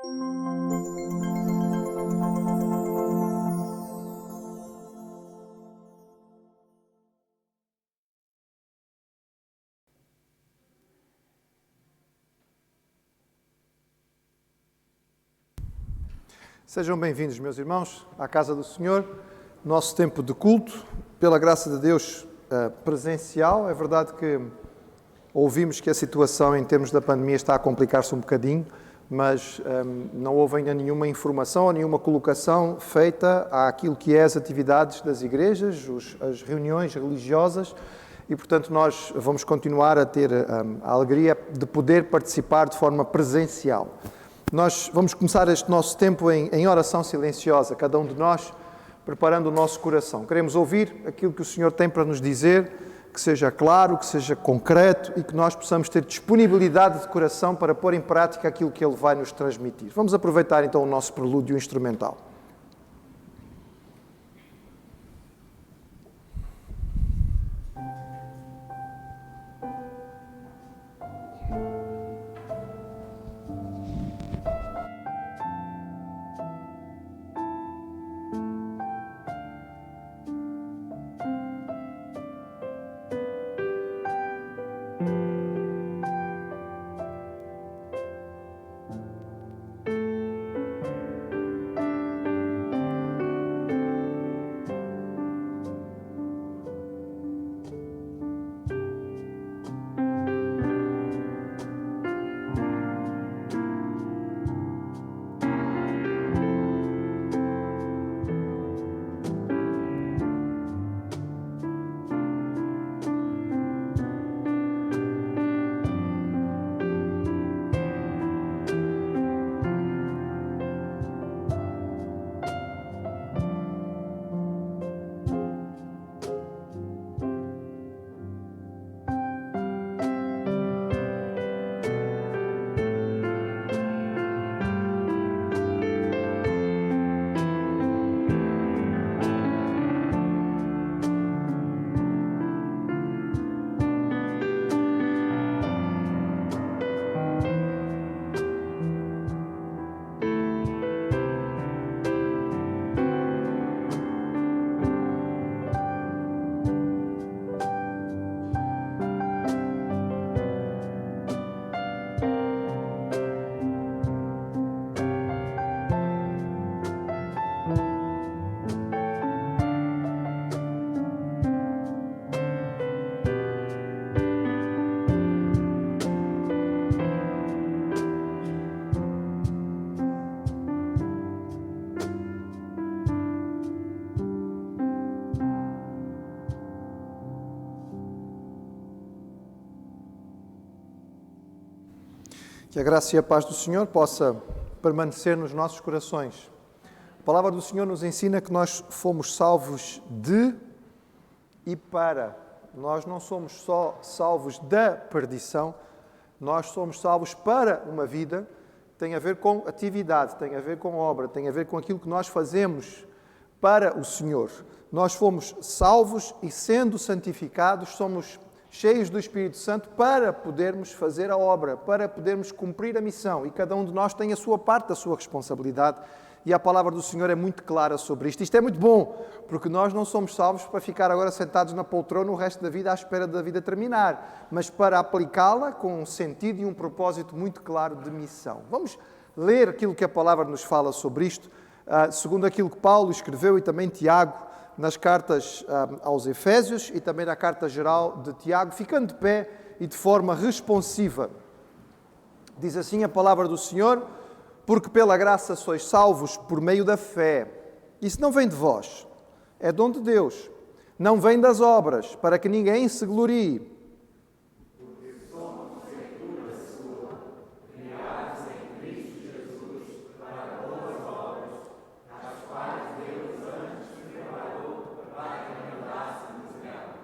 Sejam bem-vindos, meus irmãos, à casa do Senhor, nosso tempo de culto, pela graça de Deus presencial. É verdade que ouvimos que a situação em termos da pandemia está a complicar-se um bocadinho, mas não houve ainda nenhuma informação ou nenhuma colocação feita àquilo que é as atividades das igrejas, as reuniões religiosas, e portanto nós vamos continuar a ter a alegria de poder participar de forma presencial. Nós vamos começar este nosso tempo em oração silenciosa, cada um de nós preparando o nosso coração. Queremos ouvir aquilo que o Senhor tem para nos dizer, que seja claro, que seja concreto e que nós possamos ter disponibilidade de coração para pôr em prática aquilo que Ele vai nos transmitir. Vamos aproveitar então o nosso prelúdio instrumental. Que a graça e a paz do Senhor possa permanecer nos nossos corações. A palavra do Senhor nos ensina que nós fomos salvos de e para. Nós não somos só salvos da perdição, nós somos salvos para uma vida. Tem a ver com atividade, tem a ver com obra, tem a ver com aquilo que nós fazemos para o Senhor. Nós fomos salvos e, sendo santificados, somos cheios do Espírito Santo para podermos fazer a obra, para podermos cumprir a missão. E cada um de nós tem a sua parte, a sua responsabilidade. E a palavra do Senhor é muito clara sobre isto. Isto é muito bom, porque nós não somos salvos para ficar agora sentados na poltrona o resto da vida à espera da vida terminar, mas para aplicá-la com um sentido e um propósito muito claro de missão. Vamos ler aquilo que a palavra nos fala sobre isto, segundo aquilo que Paulo escreveu e também Tiago, nas cartas aos Efésios e também na carta geral de Tiago, ficando de pé e de forma responsiva. Diz assim a palavra do Senhor: porque pela graça sois salvos por meio da fé. Isso não vem de vós, é dom de Deus. Não vem das obras, para que ninguém se glorie. Porque somos feitura sua, criados em Cristo Jesus, para boas obras, as quais Deus antes preparou para que andássemos nelas.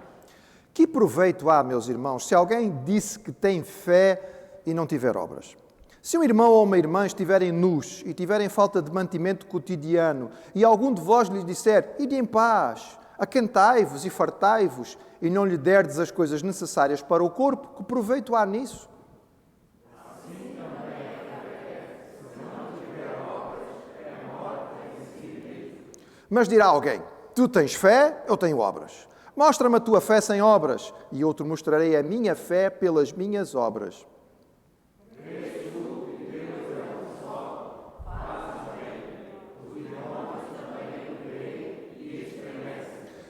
Que proveito há, meus irmãos, se alguém disse que tem fé e não tiver obras? Se um irmão ou uma irmã estiverem nus e tiverem falta de mantimento cotidiano, e algum de vós lhes disser: ide em paz, aquentai-vos e fartai-vos, e não lhe derdes as coisas necessárias para o corpo, que proveito há nisso? Assim também a fé, se não tiver Mas dirá alguém, tu tens fé, eu tenho obras. Mostra-me a tua fé sem obras, e eu te mostrarei a minha fé pelas minhas obras.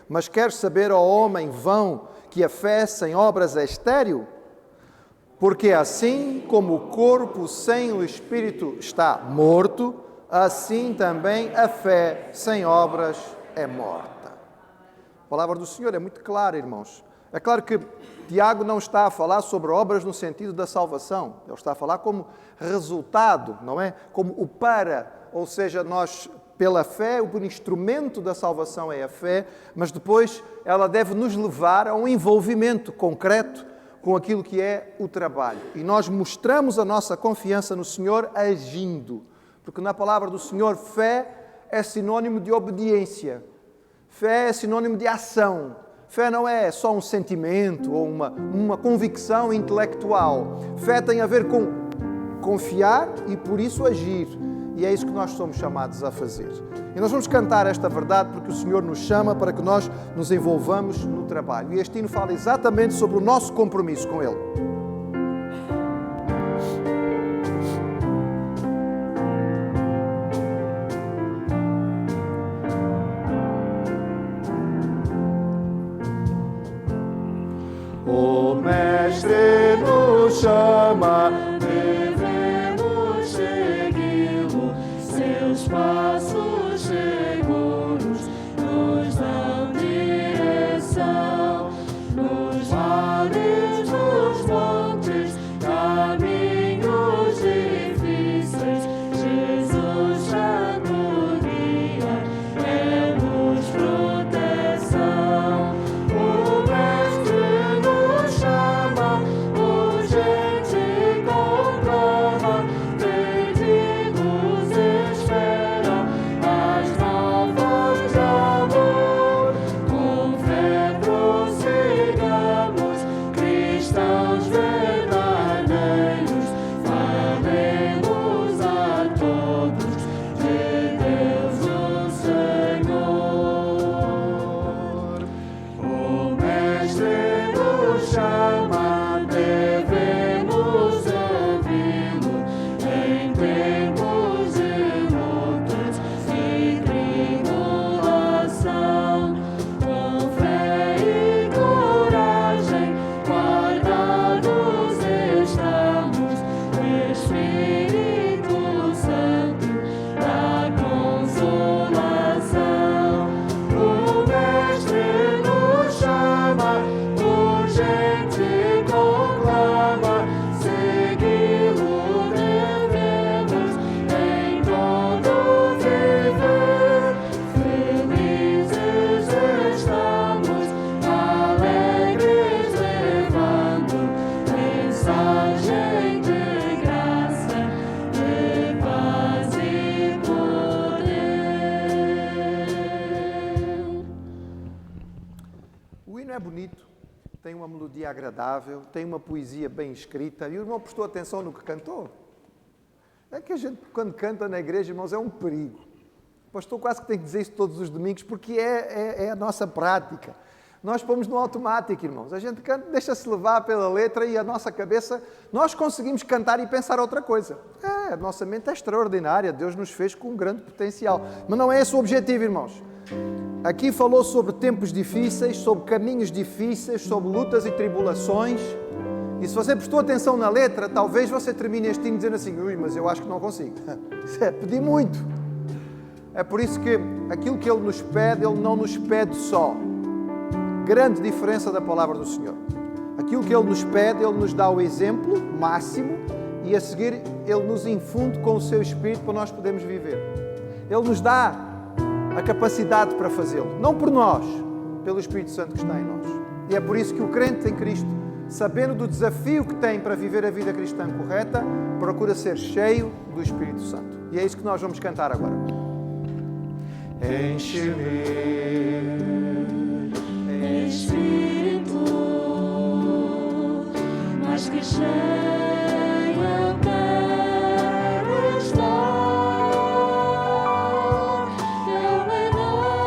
Mas queres saber, ó homem vão, que a fé sem obras é estéril? Porque assim como o corpo sem o espírito está morto, assim também a fé sem obras é morta. A palavra do Senhor é muito clara, irmãos. É claro que Tiago não está a falar sobre obras no sentido da salvação. Ele está a falar como resultado, não é? Como o para, ou seja, nós, pela fé, o instrumento da salvação é a fé, mas depois ela deve nos levar a um envolvimento concreto com aquilo que é o trabalho. E nós mostramos a nossa confiança no Senhor agindo. Porque na palavra do Senhor, fé é sinônimo de obediência. Fé é sinônimo de ação. Fé não é só um sentimento ou uma convicção intelectual. Fé tem a ver com confiar e por isso agir. E é isso que nós somos chamados a fazer. E nós vamos cantar esta verdade porque o Senhor nos chama para que nós nos envolvamos no trabalho. E este hino fala exatamente sobre o nosso compromisso com Ele. O Mestre nos chama, devemos segui-lo, seus passos seguros nos dão direção, nos vales, nos montes, caminhos difíceis, Jesus já nos guia, é-nos proteção. O Mestre nos chama, urgente conclama, vede nos espera, as novas de amor. Com fé prossigamos, cristãos verdadeiros, falemos a todos de Deus o Senhor. O Mestre nos chama, devemos ouvi-lo em tempos de lutas e tribulação. Com fé e coragem, guardados estamos, o Espírito Santo dá consolação. O Mestre nos chama, urgente conclama, segui-lo devemos em todo viver. Felizes estamos, alegres levando mensagem de graça, de paz e poder. O hino é bonito, tem uma melodia agradável, tem uma poesia bem escrita. E o irmão prestou atenção no que cantou? É que a gente, quando canta na igreja, irmãos, é um perigo. O pastor quase que tem que dizer isso todos os domingos, porque é a nossa prática. Nós pomos no automático, irmãos. A gente canta, deixa-se levar pela letra e a nossa cabeça, nós conseguimos cantar e pensar outra coisa. A nossa mente é extraordinária, Deus nos fez com um grande potencial. Mas não é esse o objetivo, irmãos. Aqui falou sobre tempos difíceis, sobre caminhos difíceis, sobre lutas e tribulações. E se você prestou atenção na letra, talvez você termine este hino dizendo assim, mas eu acho que não consigo. Isso é pedir muito. É por isso que aquilo que Ele nos pede, Ele não nos pede só. Grande diferença da palavra do Senhor. Aquilo que Ele nos pede, Ele nos dá o exemplo máximo e a seguir Ele nos infunde com o seu Espírito para nós podermos viver. Ele nos dá a capacidade para fazê-lo. Não por nós, pelo Espírito Santo que está em nós. E é por isso que o crente em Cristo, sabendo do desafio que tem para viver a vida cristã correta, procura ser cheio do Espírito Santo. E é isso que nós vamos cantar agora. Enche-me, Espírito, mais que cheio eu quero estar. Eu menor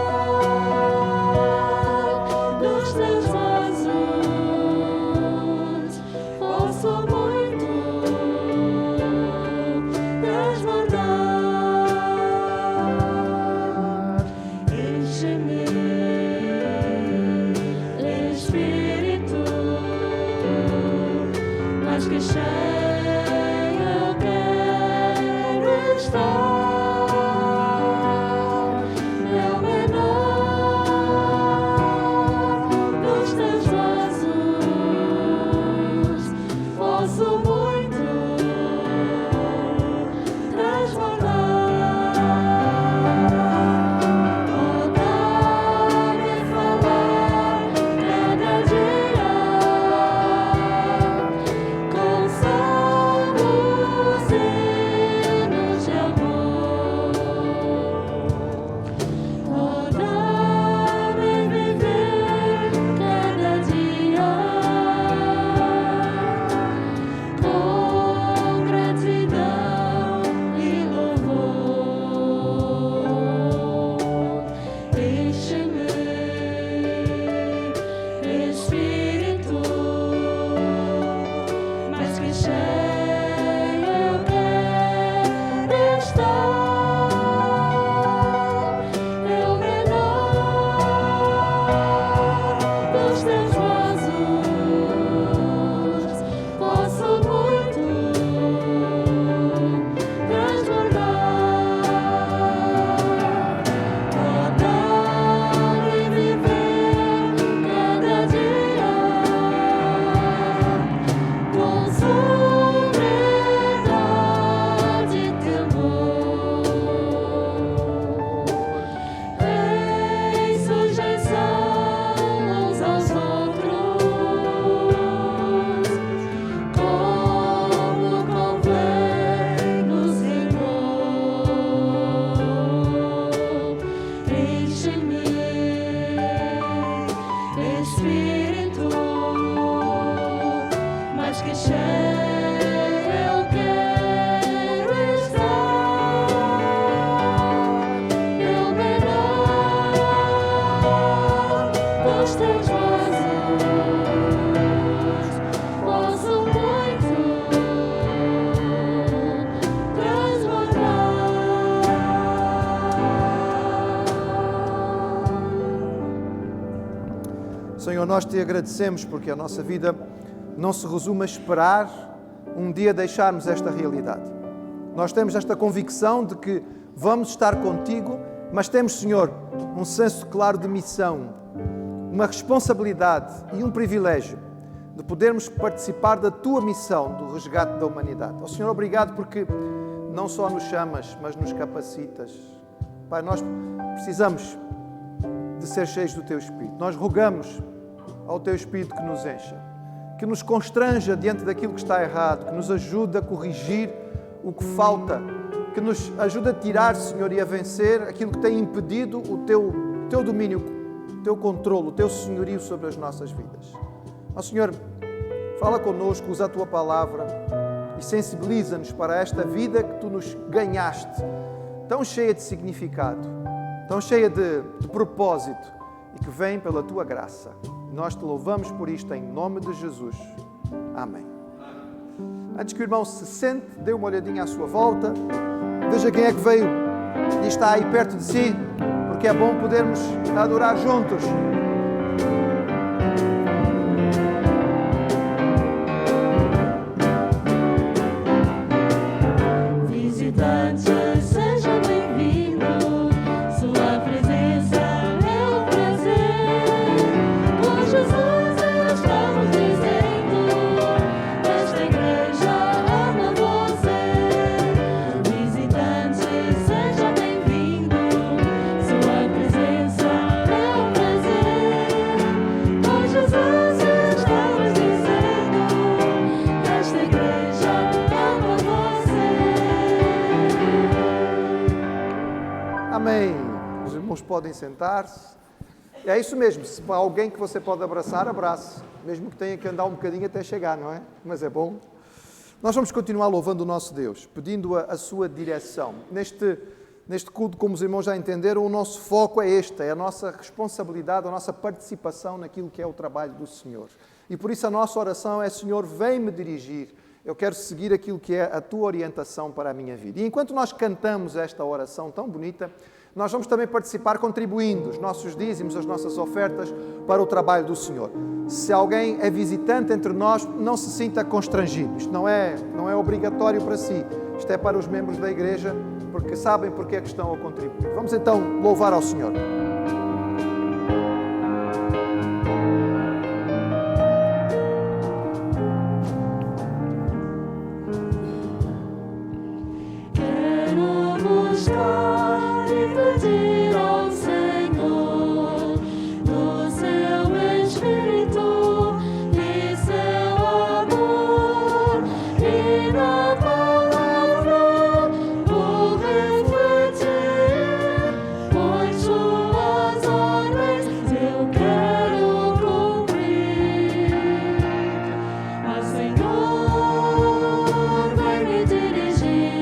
Senhor, nós te agradecemos porque a nossa vida não se resume a esperar um dia deixarmos esta realidade. Nós temos esta convicção de que vamos estar contigo, mas temos, Senhor, um senso claro de missão, uma responsabilidade e um privilégio de podermos participar da tua missão do resgate da humanidade. Ó Senhor, obrigado porque não só nos chamas, mas nos capacitas. Pai, nós precisamos de ser cheios do teu Espírito. Nós rogamos ao teu Espírito que nos encha, que nos constranja diante daquilo que está errado, que nos ajude a corrigir o que falta, que nos ajude a tirar, Senhor, e a vencer aquilo que tem impedido o teu domínio, o teu controle, o teu senhorio sobre as nossas vidas. Ó Senhor, fala connosco, usa a tua palavra e sensibiliza-nos para esta vida que tu nos ganhaste, tão cheia de significado, tão cheia de propósito e que vem pela tua graça. Nós te louvamos por isto em nome de Jesus. Amém. Antes que o irmão se sente, dê uma olhadinha à sua volta, veja quem é que veio e está aí perto de si, porque é bom podermos adorar juntos. Amém. Os irmãos podem sentar-se. É isso mesmo, se há alguém que você pode abraçar, abrace. Mesmo que tenha que andar um bocadinho até chegar, não é? Mas é bom. Nós vamos continuar louvando o nosso Deus, pedindo a sua direção. Neste culto, como os irmãos já entenderam, o nosso foco é este, é a nossa responsabilidade, a nossa participação naquilo que é o trabalho do Senhor. E por isso a nossa oração é: Senhor, vem-me dirigir. Eu quero seguir aquilo que é a tua orientação para a minha vida. E enquanto nós cantamos esta oração tão bonita, nós vamos também participar contribuindo os nossos dízimos, as nossas ofertas para o trabalho do Senhor. Se alguém é visitante entre nós, não se sinta constrangido. Isto não é obrigatório para si. Isto é para os membros da igreja, porque sabem porque é que estão a contribuir. Vamos então louvar ao Senhor. Senhor, vai me dirigir.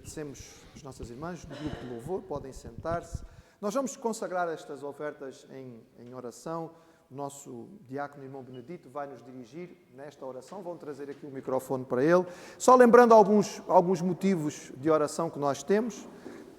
Agradecemos as nossas irmãs do grupo de louvor, podem sentar-se. Nós vamos consagrar estas ofertas em oração. O nosso diácono irmão Benedito vai nos dirigir nesta oração. Vão trazer aqui o microfone para ele. Só lembrando alguns motivos de oração que nós temos.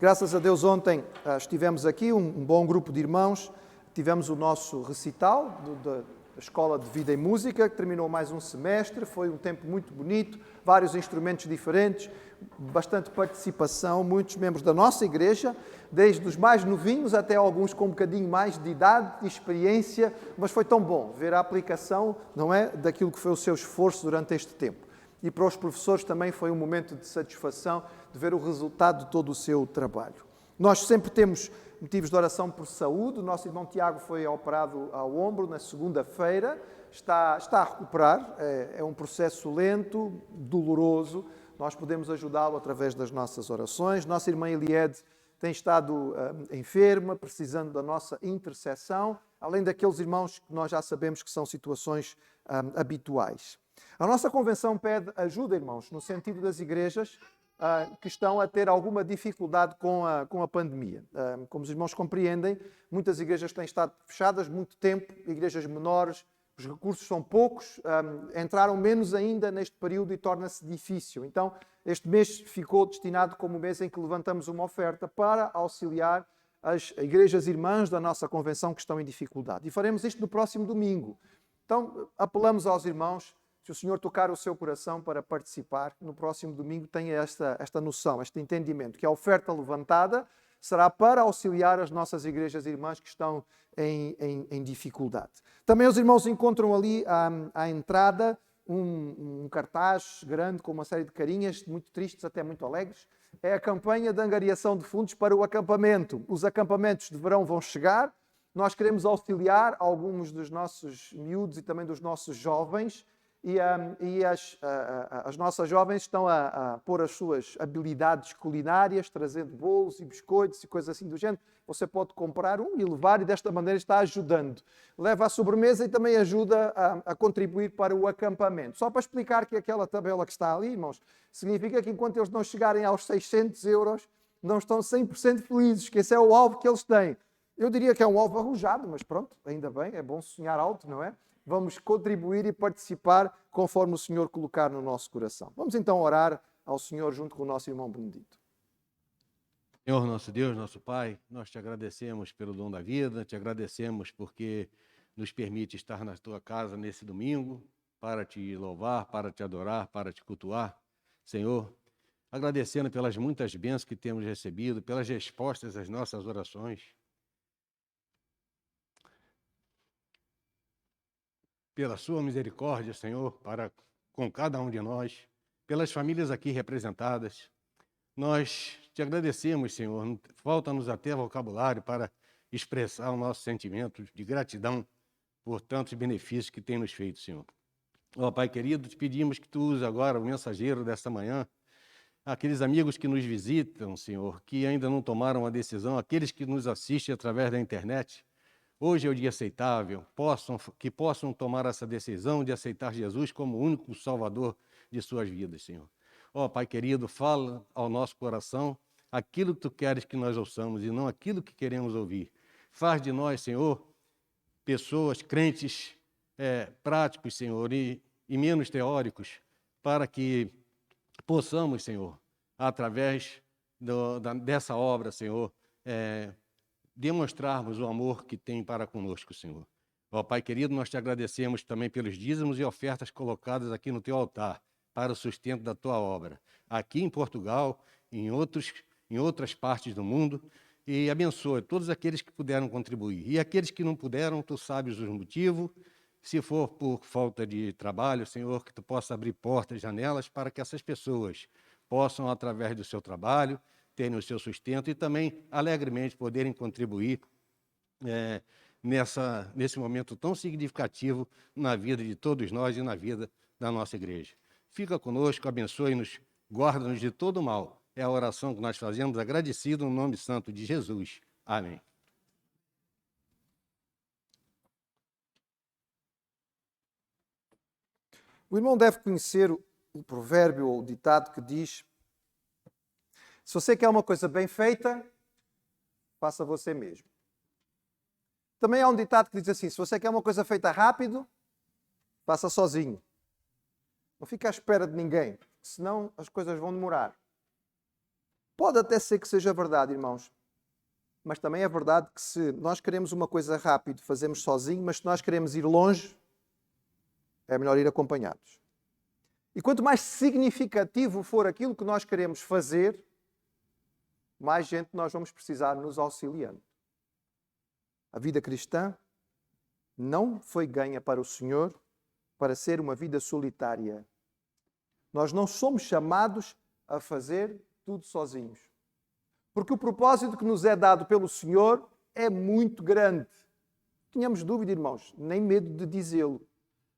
Graças a Deus ontem estivemos aqui, um bom grupo de irmãos. Tivemos o nosso recital da Escola de Vida e Música, que terminou mais um semestre. Foi um tempo muito bonito, vários instrumentos diferentes, bastante participação, muitos membros da nossa igreja, desde os mais novinhos até alguns com um bocadinho mais de idade, de experiência, mas foi tão bom ver a aplicação, não é, daquilo que foi o seu esforço durante este tempo. E para os professores também foi um momento de satisfação de ver o resultado de todo o seu trabalho. Nós sempre temos motivos de oração por saúde. O nosso irmão Tiago foi operado ao ombro na segunda-feira, está a recuperar, é um processo lento, doloroso. Nós podemos ajudá-lo através das nossas orações. Nossa irmã Eliede tem estado enferma, precisando da nossa intercessão, além daqueles irmãos que nós já sabemos que são situações habituais. A nossa convenção pede ajuda, irmãos, no sentido das igrejas que estão a ter alguma dificuldade com a pandemia. Como os irmãos compreendem, muitas igrejas têm estado fechadas muito tempo, igrejas menores, os recursos são poucos, entraram menos ainda neste período e torna-se difícil. Então, este mês ficou destinado como o mês em que levantamos uma oferta para auxiliar as igrejas irmãs da nossa convenção que estão em dificuldade. E faremos isto no próximo domingo. Então, apelamos aos irmãos, se o Senhor tocar o seu coração para participar, no próximo domingo tenha esta noção, este entendimento, que a oferta levantada será para auxiliar as nossas igrejas irmãs que estão em dificuldade. Também os irmãos encontram ali à entrada um cartaz grande com uma série de carinhas, muito tristes, até muito alegres. É a campanha de angariação de fundos para o acampamento. Os acampamentos de verão vão chegar. Nós queremos auxiliar alguns dos nossos miúdos e também dos nossos jovens. E as nossas jovens estão a pôr as suas habilidades culinárias, trazendo bolos e biscoitos e coisas assim do género. Você pode comprar um e levar e desta maneira está ajudando. Leva a sobremesa e também ajuda a contribuir para o acampamento. Só para explicar que aquela tabela que está ali, irmãos, significa que enquanto eles não chegarem aos 600 euros, não estão 100% felizes, que esse é o alvo que eles têm. Eu diria que é um alvo arrojado, mas pronto, ainda bem, é bom sonhar alto, não é? Vamos contribuir e participar conforme o Senhor colocar no nosso coração. Vamos então orar ao Senhor junto com o nosso irmão Benedito. Senhor, nosso Deus, nosso Pai, nós te agradecemos pelo dom da vida, te agradecemos porque nos permite estar na tua casa nesse domingo para te louvar, para te adorar, para te cultuar. Senhor, agradecendo pelas muitas bênçãos que temos recebido, pelas respostas às nossas orações. Pela sua misericórdia, Senhor, para com cada um de nós, pelas famílias aqui representadas. Nós te agradecemos, Senhor. Falta-nos até vocabulário para expressar o nosso sentimento de gratidão por tantos benefícios que tem nos feito, Senhor. Ó Pai querido, te pedimos que tu use agora o mensageiro desta manhã, aqueles amigos que nos visitam, Senhor, que ainda não tomaram a decisão, aqueles que nos assistem através da internet. Hoje é o dia aceitável, que possam tomar essa decisão de aceitar Jesus como o único Salvador de suas vidas, Senhor. Ó Pai querido, fala ao nosso coração aquilo que tu queres que nós ouçamos e não aquilo que queremos ouvir. Faz de nós, Senhor, pessoas, crentes práticos, Senhor, e menos teóricos, para que possamos, Senhor, através dessa obra, Senhor, demonstrarmos o amor que tem para conosco, Senhor. Ó Pai querido, nós te agradecemos também pelos dízimos e ofertas colocadas aqui no teu altar para o sustento da tua obra, aqui em Portugal, em outras partes do mundo, e abençoa todos aqueles que puderam contribuir. E aqueles que não puderam, tu sabes os motivos. Se for por falta de trabalho, Senhor, que tu possa abrir portas, janelas, para que essas pessoas possam, através do seu trabalho, terem o seu sustento e também alegremente poderem contribuir nesse momento tão significativo na vida de todos nós e na vida da nossa igreja. Fica conosco, abençoe-nos, guarda-nos de todo mal. É a oração que nós fazemos, agradecido no nome santo de Jesus. Amém. O irmão deve conhecer o provérbio ou o ditado que diz: Se você quer uma coisa bem feita, faça você mesmo. Também há um ditado que diz assim, se você quer uma coisa feita rápido, faça sozinho. Não fique à espera de ninguém, senão as coisas vão demorar. Pode até ser que seja verdade, irmãos, mas também é verdade que se nós queremos uma coisa rápida, fazemos sozinho, mas se nós queremos ir longe, é melhor ir acompanhados. E quanto mais significativo for aquilo que nós queremos fazer, mais gente nós vamos precisar nos auxiliando. A vida cristã não foi ganha para o Senhor para ser uma vida solitária. Nós não somos chamados a fazer tudo sozinhos. Porque o propósito que nos é dado pelo Senhor é muito grande. Não tenhamos dúvida, irmãos, nem medo de dizê-lo.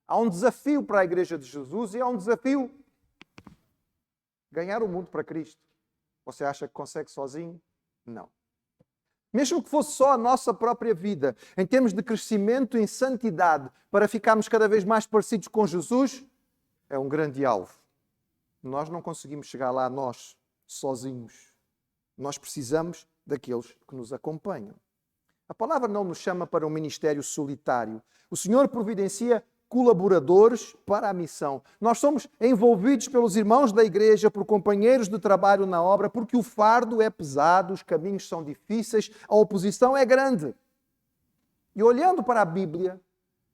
Há um desafio para a Igreja de Jesus e há um desafio ganhar o mundo para Cristo. Você acha que consegue sozinho? Não. Mesmo que fosse só a nossa própria vida, em termos de crescimento em santidade, para ficarmos cada vez mais parecidos com Jesus, é um grande alvo. Nós não conseguimos chegar lá nós, sozinhos. Nós precisamos daqueles que nos acompanham. A palavra não nos chama para um ministério solitário. O Senhor providencia colaboradores para a missão. Nós somos envolvidos pelos irmãos da igreja, por companheiros de trabalho na obra, porque o fardo é pesado, os caminhos são difíceis, a oposição é grande. E olhando para a Bíblia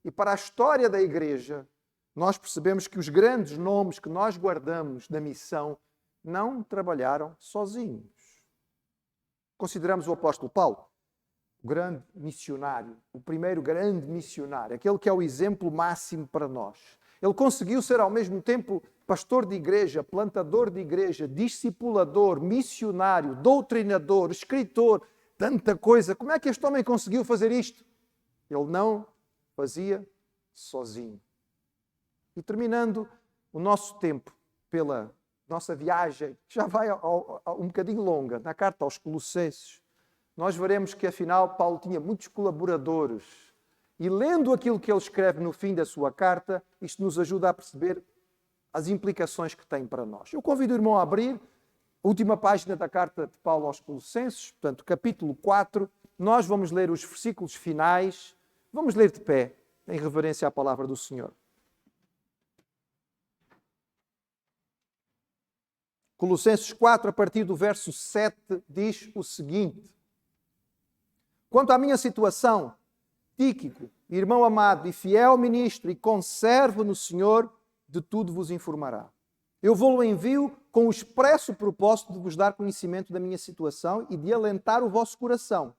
e para a história da igreja, nós percebemos que os grandes nomes que nós guardamos na missão não trabalharam sozinhos. Consideramos o apóstolo Paulo, o grande missionário, o primeiro grande missionário, aquele que é o exemplo máximo para nós. Ele conseguiu ser ao mesmo tempo pastor de igreja, plantador de igreja, discipulador, missionário, doutrinador, escritor, tanta coisa. Como é que este homem conseguiu fazer isto? Ele não fazia sozinho. E terminando o nosso tempo pela nossa viagem, que já vai um bocadinho longa, na carta aos Colossenses, nós veremos que, afinal, Paulo tinha muitos colaboradores. E lendo aquilo que ele escreve no fim da sua carta, isto nos ajuda a perceber as implicações que tem para nós. Eu convido o irmão a abrir a última página da carta de Paulo aos Colossenses, portanto, capítulo 4. Nós vamos ler os versículos finais. Vamos ler de pé, em reverência à palavra do Senhor. Colossenses 4, a partir do verso 7, diz o seguinte: quanto à minha situação, Tíquico, irmão amado e fiel ministro e conservo no Senhor, de tudo vos informará. Eu vou-lo envio com o expresso propósito de vos dar conhecimento da minha situação e de alentar o vosso coração.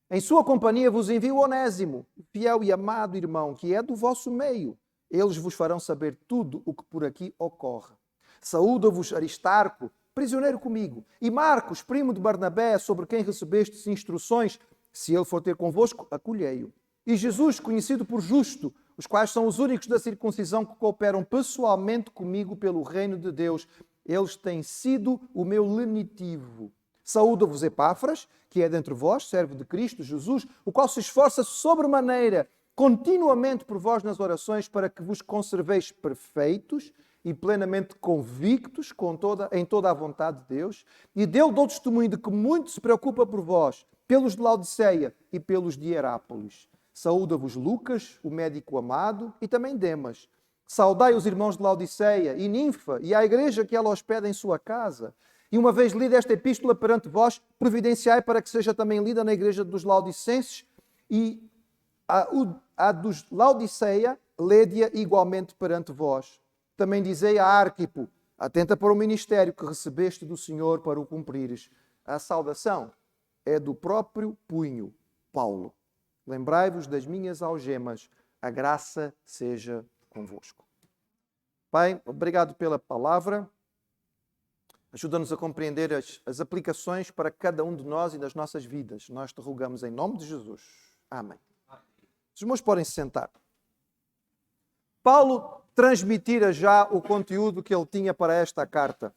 Em sua companhia vos envio Onésimo, fiel e amado irmão, que é do vosso meio. Eles vos farão saber tudo o que por aqui ocorre. Saúda-vos Aristarco, prisioneiro comigo, e Marcos, primo de Barnabé, sobre quem recebestes instruções. Se ele for ter convosco, acolhei-o. E Jesus, conhecido por justo, os quais são os únicos da circuncisão que cooperam pessoalmente comigo pelo reino de Deus. Eles têm sido o meu lenitivo. Saúda-vos Epáfras, que é dentre vós, servo de Cristo Jesus, o qual se esforça sobremaneira, continuamente por vós nas orações, para que vos conserveis perfeitos e plenamente convictos em toda a vontade de Deus. E dele dou testemunho de que muito se preocupa por vós, pelos de Laodiceia e pelos de Hierápolis. Saúda-vos Lucas, o médico amado, e também Demas. Saudai os irmãos de Laodiceia e Ninfa e a igreja que ela hospeda em sua casa. E uma vez lida esta epístola perante vós, providenciai para que seja também lida na igreja dos Laodicenses, e a dos Laodiceia, lede-a igualmente perante vós. Também dizei a Arquipo, atenta para o ministério que recebeste do Senhor para o cumprires. A saudação é do próprio punho, Paulo. Lembrai-vos das minhas algemas, a graça seja convosco. Pai, obrigado pela palavra. Ajuda-nos a compreender as aplicações para cada um de nós e das nossas vidas. Nós te rogamos em nome de Jesus. Amém. Os irmãos podem se sentar. Paulo transmitira já o conteúdo que ele tinha para esta carta.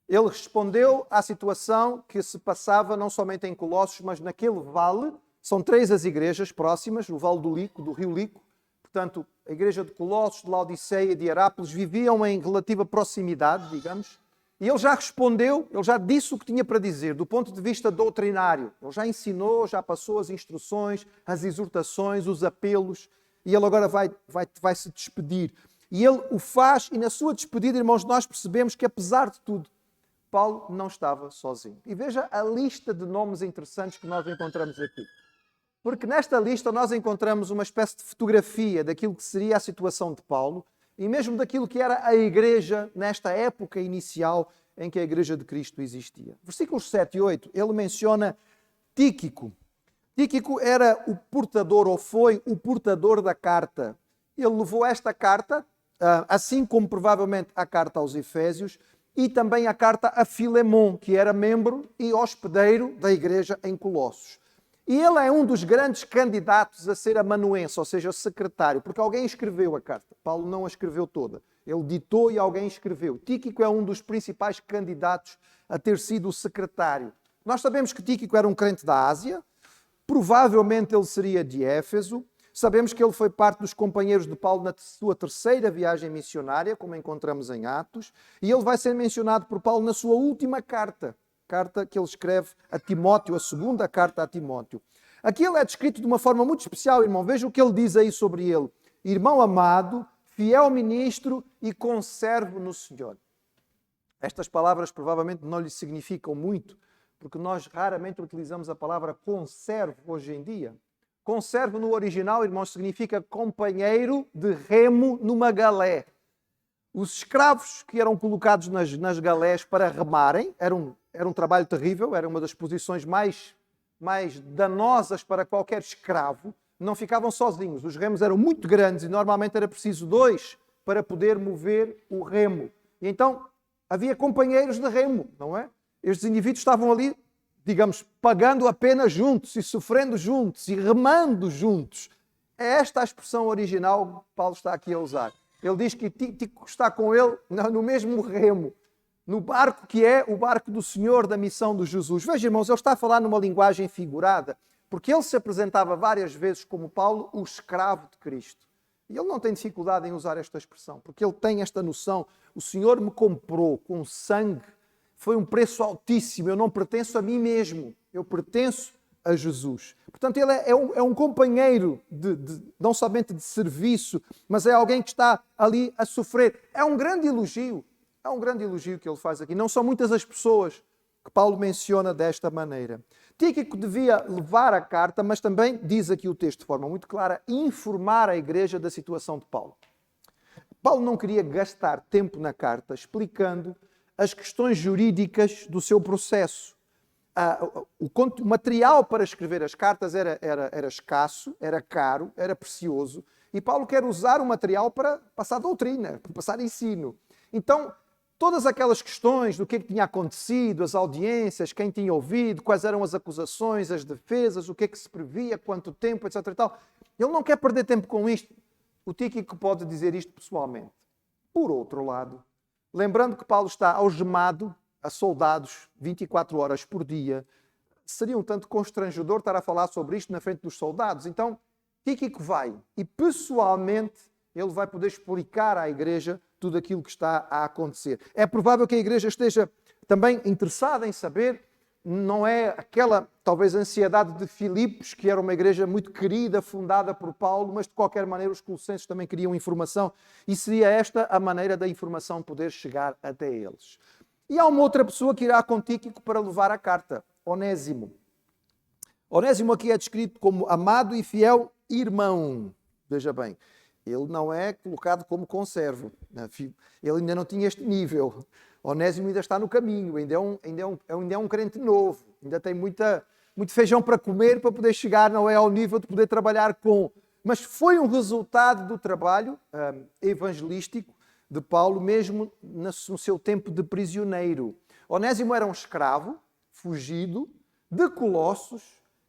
Ele respondeu à situação que se passava não somente em Colossos, mas naquele vale. São 3 as igrejas próximas, o Vale do Lico, do Rio Lico. Portanto, a igreja de Colossos, de Laodiceia e de Hierápolis viviam em relativa proximidade, digamos. E ele já respondeu, ele já disse o que tinha para dizer, do ponto de vista doutrinário. Ele já ensinou, já passou as instruções, as exortações, os apelos, e ele agora vai se despedir. E ele o faz, e na sua despedida, irmãos, nós percebemos que, apesar de tudo, Paulo não estava sozinho. E veja a lista de nomes interessantes que nós encontramos aqui. Porque nesta lista nós encontramos uma espécie de fotografia daquilo que seria a situação de Paulo e mesmo daquilo que era a igreja nesta época inicial em que a igreja de Cristo existia. Versículos 7 e 8, ele menciona Tíquico. Tíquico era o portador, ou foi o portador da carta. Ele levou esta carta, assim como provavelmente a carta aos Efésios, e também a carta a Filemon, que era membro e hospedeiro da igreja em Colossos. E ele é um dos grandes candidatos a ser amanuense, ou seja, secretário, porque alguém escreveu a carta. Paulo não a escreveu toda. Ele ditou e alguém escreveu. Tíquico é um dos principais candidatos a ter sido o secretário. Nós sabemos que Tíquico era um crente da Ásia, provavelmente ele seria de Éfeso. Sabemos que ele foi parte dos companheiros de Paulo na sua terceira viagem missionária, como encontramos em Atos, e ele vai ser mencionado por Paulo na sua última carta que ele escreve a Timóteo, a segunda carta a Timóteo. Aqui ele é descrito de uma forma muito especial, irmão. Veja o que ele diz aí sobre ele. Irmão amado, fiel ministro e conservo no Senhor. Estas palavras provavelmente não lhe significam muito, porque nós raramente utilizamos a palavra conservo hoje em dia. Conservo no original, irmãos, significa companheiro de remo numa galé. Os escravos que eram colocados nas galés para remarem, era um trabalho terrível, era uma das posições mais danosas para qualquer escravo. Não ficavam sozinhos, os remos eram muito grandes e normalmente era preciso 2 para poder mover o remo. E então havia companheiros de remo, não é? Estes indivíduos estavam ali, digamos, pagando a pena juntos e sofrendo juntos e remando juntos. É esta a expressão original que Paulo está aqui a usar. Ele diz que Tíquico está com ele no mesmo remo, no barco que é o barco do Senhor da missão de Jesus. Veja, irmãos, ele está a falar numa linguagem figurada, porque ele se apresentava várias vezes como Paulo, o escravo de Cristo. E ele não tem dificuldade em usar esta expressão, porque ele tem esta noção. O Senhor me comprou com sangue, foi um preço altíssimo, eu não pertenço a mim mesmo, eu pertenço a Jesus. Portanto, ele é um companheiro não somente de serviço, mas é alguém que está ali a sofrer. É um grande elogio que ele faz aqui. Não são muitas as pessoas que Paulo menciona desta maneira. Tíquico devia levar a carta, mas também, diz aqui o texto de forma muito clara, informar a igreja da situação de Paulo. Paulo não queria gastar tempo na carta explicando as questões jurídicas do seu processo. O material para escrever as cartas era escasso, era caro, era precioso, e Paulo quer usar o material para passar doutrina, para passar ensino. Então, todas aquelas questões do que é que tinha acontecido, as audiências, quem tinha ouvido, quais eram as acusações, as defesas, o que é que se previa, quanto tempo, etc. e tal. Ele não quer perder tempo com isto. O Tíquico pode dizer isto pessoalmente. Por outro lado, lembrando que Paulo está algemado a soldados 24 horas por dia, seria um tanto constrangedor estar a falar sobre isto na frente dos soldados. Então, Tíquico vai e pessoalmente ele vai poder explicar à igreja tudo aquilo que está a acontecer. É provável que a igreja esteja também interessada em saber, não é aquela, talvez, ansiedade de Filipos, que era uma igreja muito querida, fundada por Paulo, mas de qualquer maneira os colossenses também queriam informação e seria esta a maneira da informação poder chegar até eles. E há uma outra pessoa que irá com Tíquico para levar a carta, Onésimo. Onésimo aqui é descrito como amado e fiel irmão. Veja bem, ele não é colocado como conservo. Ele ainda não tinha este nível. Onésimo ainda está no caminho, ainda é um crente novo, ainda tem muito feijão para comer para poder chegar, não é ao nível de poder trabalhar com. Mas foi um resultado do trabalho evangelístico de Paulo, mesmo no seu tempo de prisioneiro. Onésimo era um escravo, fugido, de Colossos,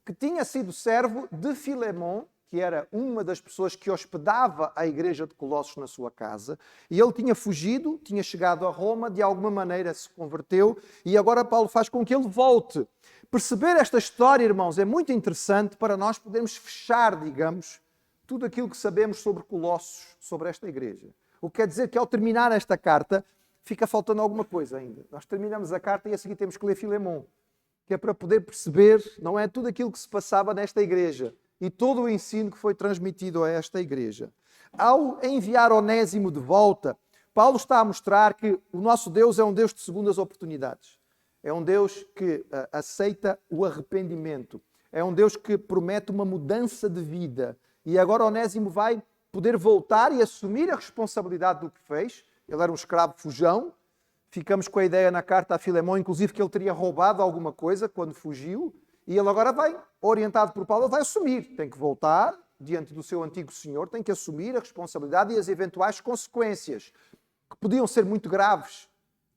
que tinha sido servo de Filemon, que era uma das pessoas que hospedava a igreja de Colossos na sua casa, e ele tinha fugido, tinha chegado a Roma, de alguma maneira se converteu, e agora Paulo faz com que ele volte. Perceber esta história, irmãos, é muito interessante para nós podermos fechar, digamos, tudo aquilo que sabemos sobre Colossos, sobre esta igreja. O que quer dizer que ao terminar esta carta, fica faltando alguma coisa ainda. Nós terminamos a carta e a seguir temos que ler Filemão, que é para poder perceber, não é, tudo aquilo que se passava nesta igreja e todo o ensino que foi transmitido a esta igreja. Ao enviar Onésimo de volta, Paulo está a mostrar que o nosso Deus é um Deus de segundas oportunidades. É um Deus que aceita o arrependimento. É um Deus que promete uma mudança de vida. E agora Onésimo vai poder voltar e assumir a responsabilidade do que fez. Ele era um escravo fujão. Ficamos com a ideia na carta a Filemão, inclusive, que ele teria roubado alguma coisa quando fugiu. E ele agora vai, orientado por Paulo, vai assumir. Tem que voltar diante do seu antigo senhor, tem que assumir a responsabilidade e as eventuais consequências, que podiam ser muito graves.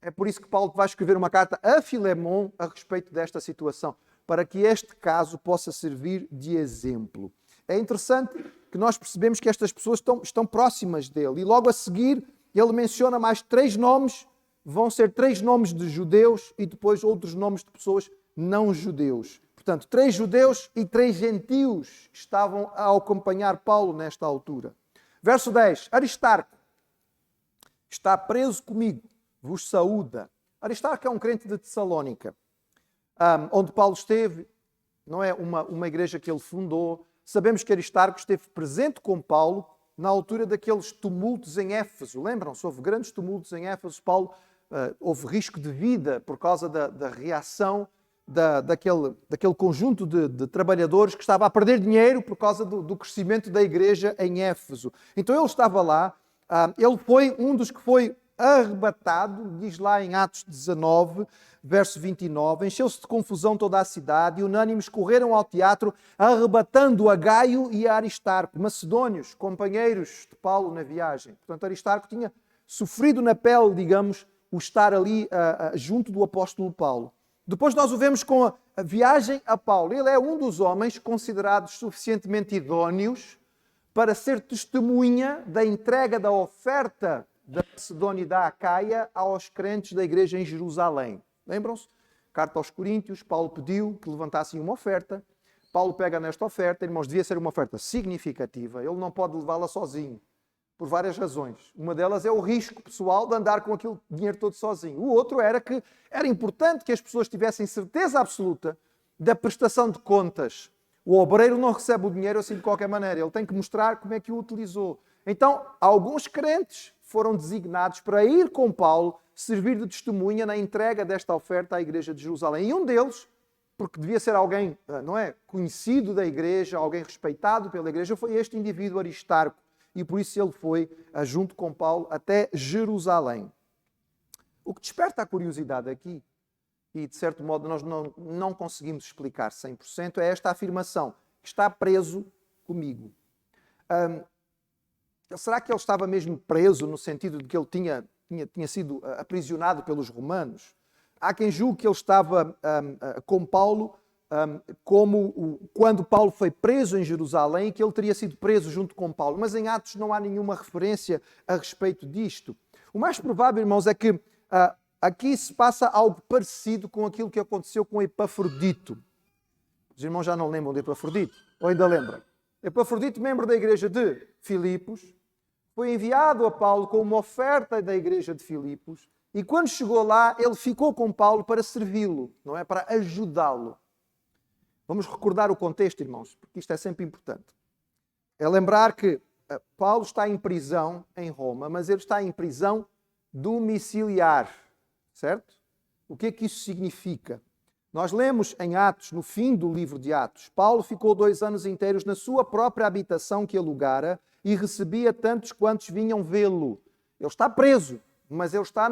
É por isso que Paulo vai escrever uma carta a Filemão a respeito desta situação, para que este caso possa servir de exemplo. É interessante que nós percebemos que estas pessoas estão próximas dele. E logo a seguir ele menciona mais 3 nomes, vão ser 3 nomes de judeus e depois outros nomes de pessoas não judeus. Portanto, 3 judeus e 3 gentios estavam a acompanhar Paulo nesta altura. Verso 10. Aristarco está preso comigo, vos saúda. Aristarco é um crente de Tessalónica, onde Paulo esteve, não é uma igreja que ele fundou. Sabemos que Aristarco esteve presente com Paulo na altura daqueles tumultos em Éfeso. Lembram-se? Houve grandes tumultos em Éfeso. Paulo houve risco de vida por causa da reação daquele conjunto de trabalhadores que estava a perder dinheiro por causa do crescimento da igreja em Éfeso. Então ele estava lá, ele foi um dos que foi arrebatado, diz lá em Atos 19, verso 29, encheu-se de confusão toda a cidade e unânimes correram ao teatro, arrebatando a Gaio e a Aristarco, macedônios, companheiros de Paulo na viagem. Portanto, Aristarco tinha sofrido na pele, digamos, o estar ali junto do apóstolo Paulo. Depois nós o vemos com a viagem a Paulo. Ele é um dos homens considerados suficientemente idóneos para ser testemunha da entrega da oferta da Macedônia e da Acaia aos crentes da igreja em Jerusalém. Lembram-se? Carta aos Coríntios, Paulo pediu que levantassem uma oferta. Paulo pega nesta oferta, irmãos, devia ser uma oferta significativa. Ele não pode levá-la sozinho, por várias razões. Uma delas é o risco pessoal de andar com aquele dinheiro todo sozinho. O outro era que era importante que as pessoas tivessem certeza absoluta da prestação de contas. O obreiro não recebe o dinheiro assim de qualquer maneira. Ele tem que mostrar como é que o utilizou. Então, alguns crentes foram designados para ir com Paulo, servir de testemunha na entrega desta oferta à igreja de Jerusalém. E um deles, porque devia ser alguém, não é, conhecido da igreja, alguém respeitado pela igreja, foi este indivíduo Aristarco. E por isso ele foi, junto com Paulo, até Jerusalém. O que desperta a curiosidade aqui, e de certo modo nós não conseguimos explicar 100%, é esta afirmação, que está preso comigo. Será que ele estava mesmo preso no sentido de que ele tinha sido aprisionado pelos romanos? Há quem julgue que ele estava com Paulo quando Paulo foi preso em Jerusalém, que ele teria sido preso junto com Paulo. Mas em Atos não há nenhuma referência a respeito disto. O mais provável, irmãos, é que aqui se passa algo parecido com aquilo que aconteceu com Epafrodito. Os irmãos já não lembram de Epafrodito? Ou ainda lembram? Epafrodito, membro da igreja de Filipos, foi enviado a Paulo com uma oferta da igreja de Filipos e quando chegou lá, ele ficou com Paulo para servi-lo, não é? Para ajudá-lo. Vamos recordar o contexto, irmãos, porque isto é sempre importante. É lembrar que Paulo está em prisão em Roma, mas ele está em prisão domiciliar, certo? O que é que isso significa? Nós lemos em Atos, no fim do livro de Atos, Paulo ficou 2 anos inteiros na sua própria habitação que alugara e recebia tantos quantos vinham vê-lo. Ele está preso, mas ele está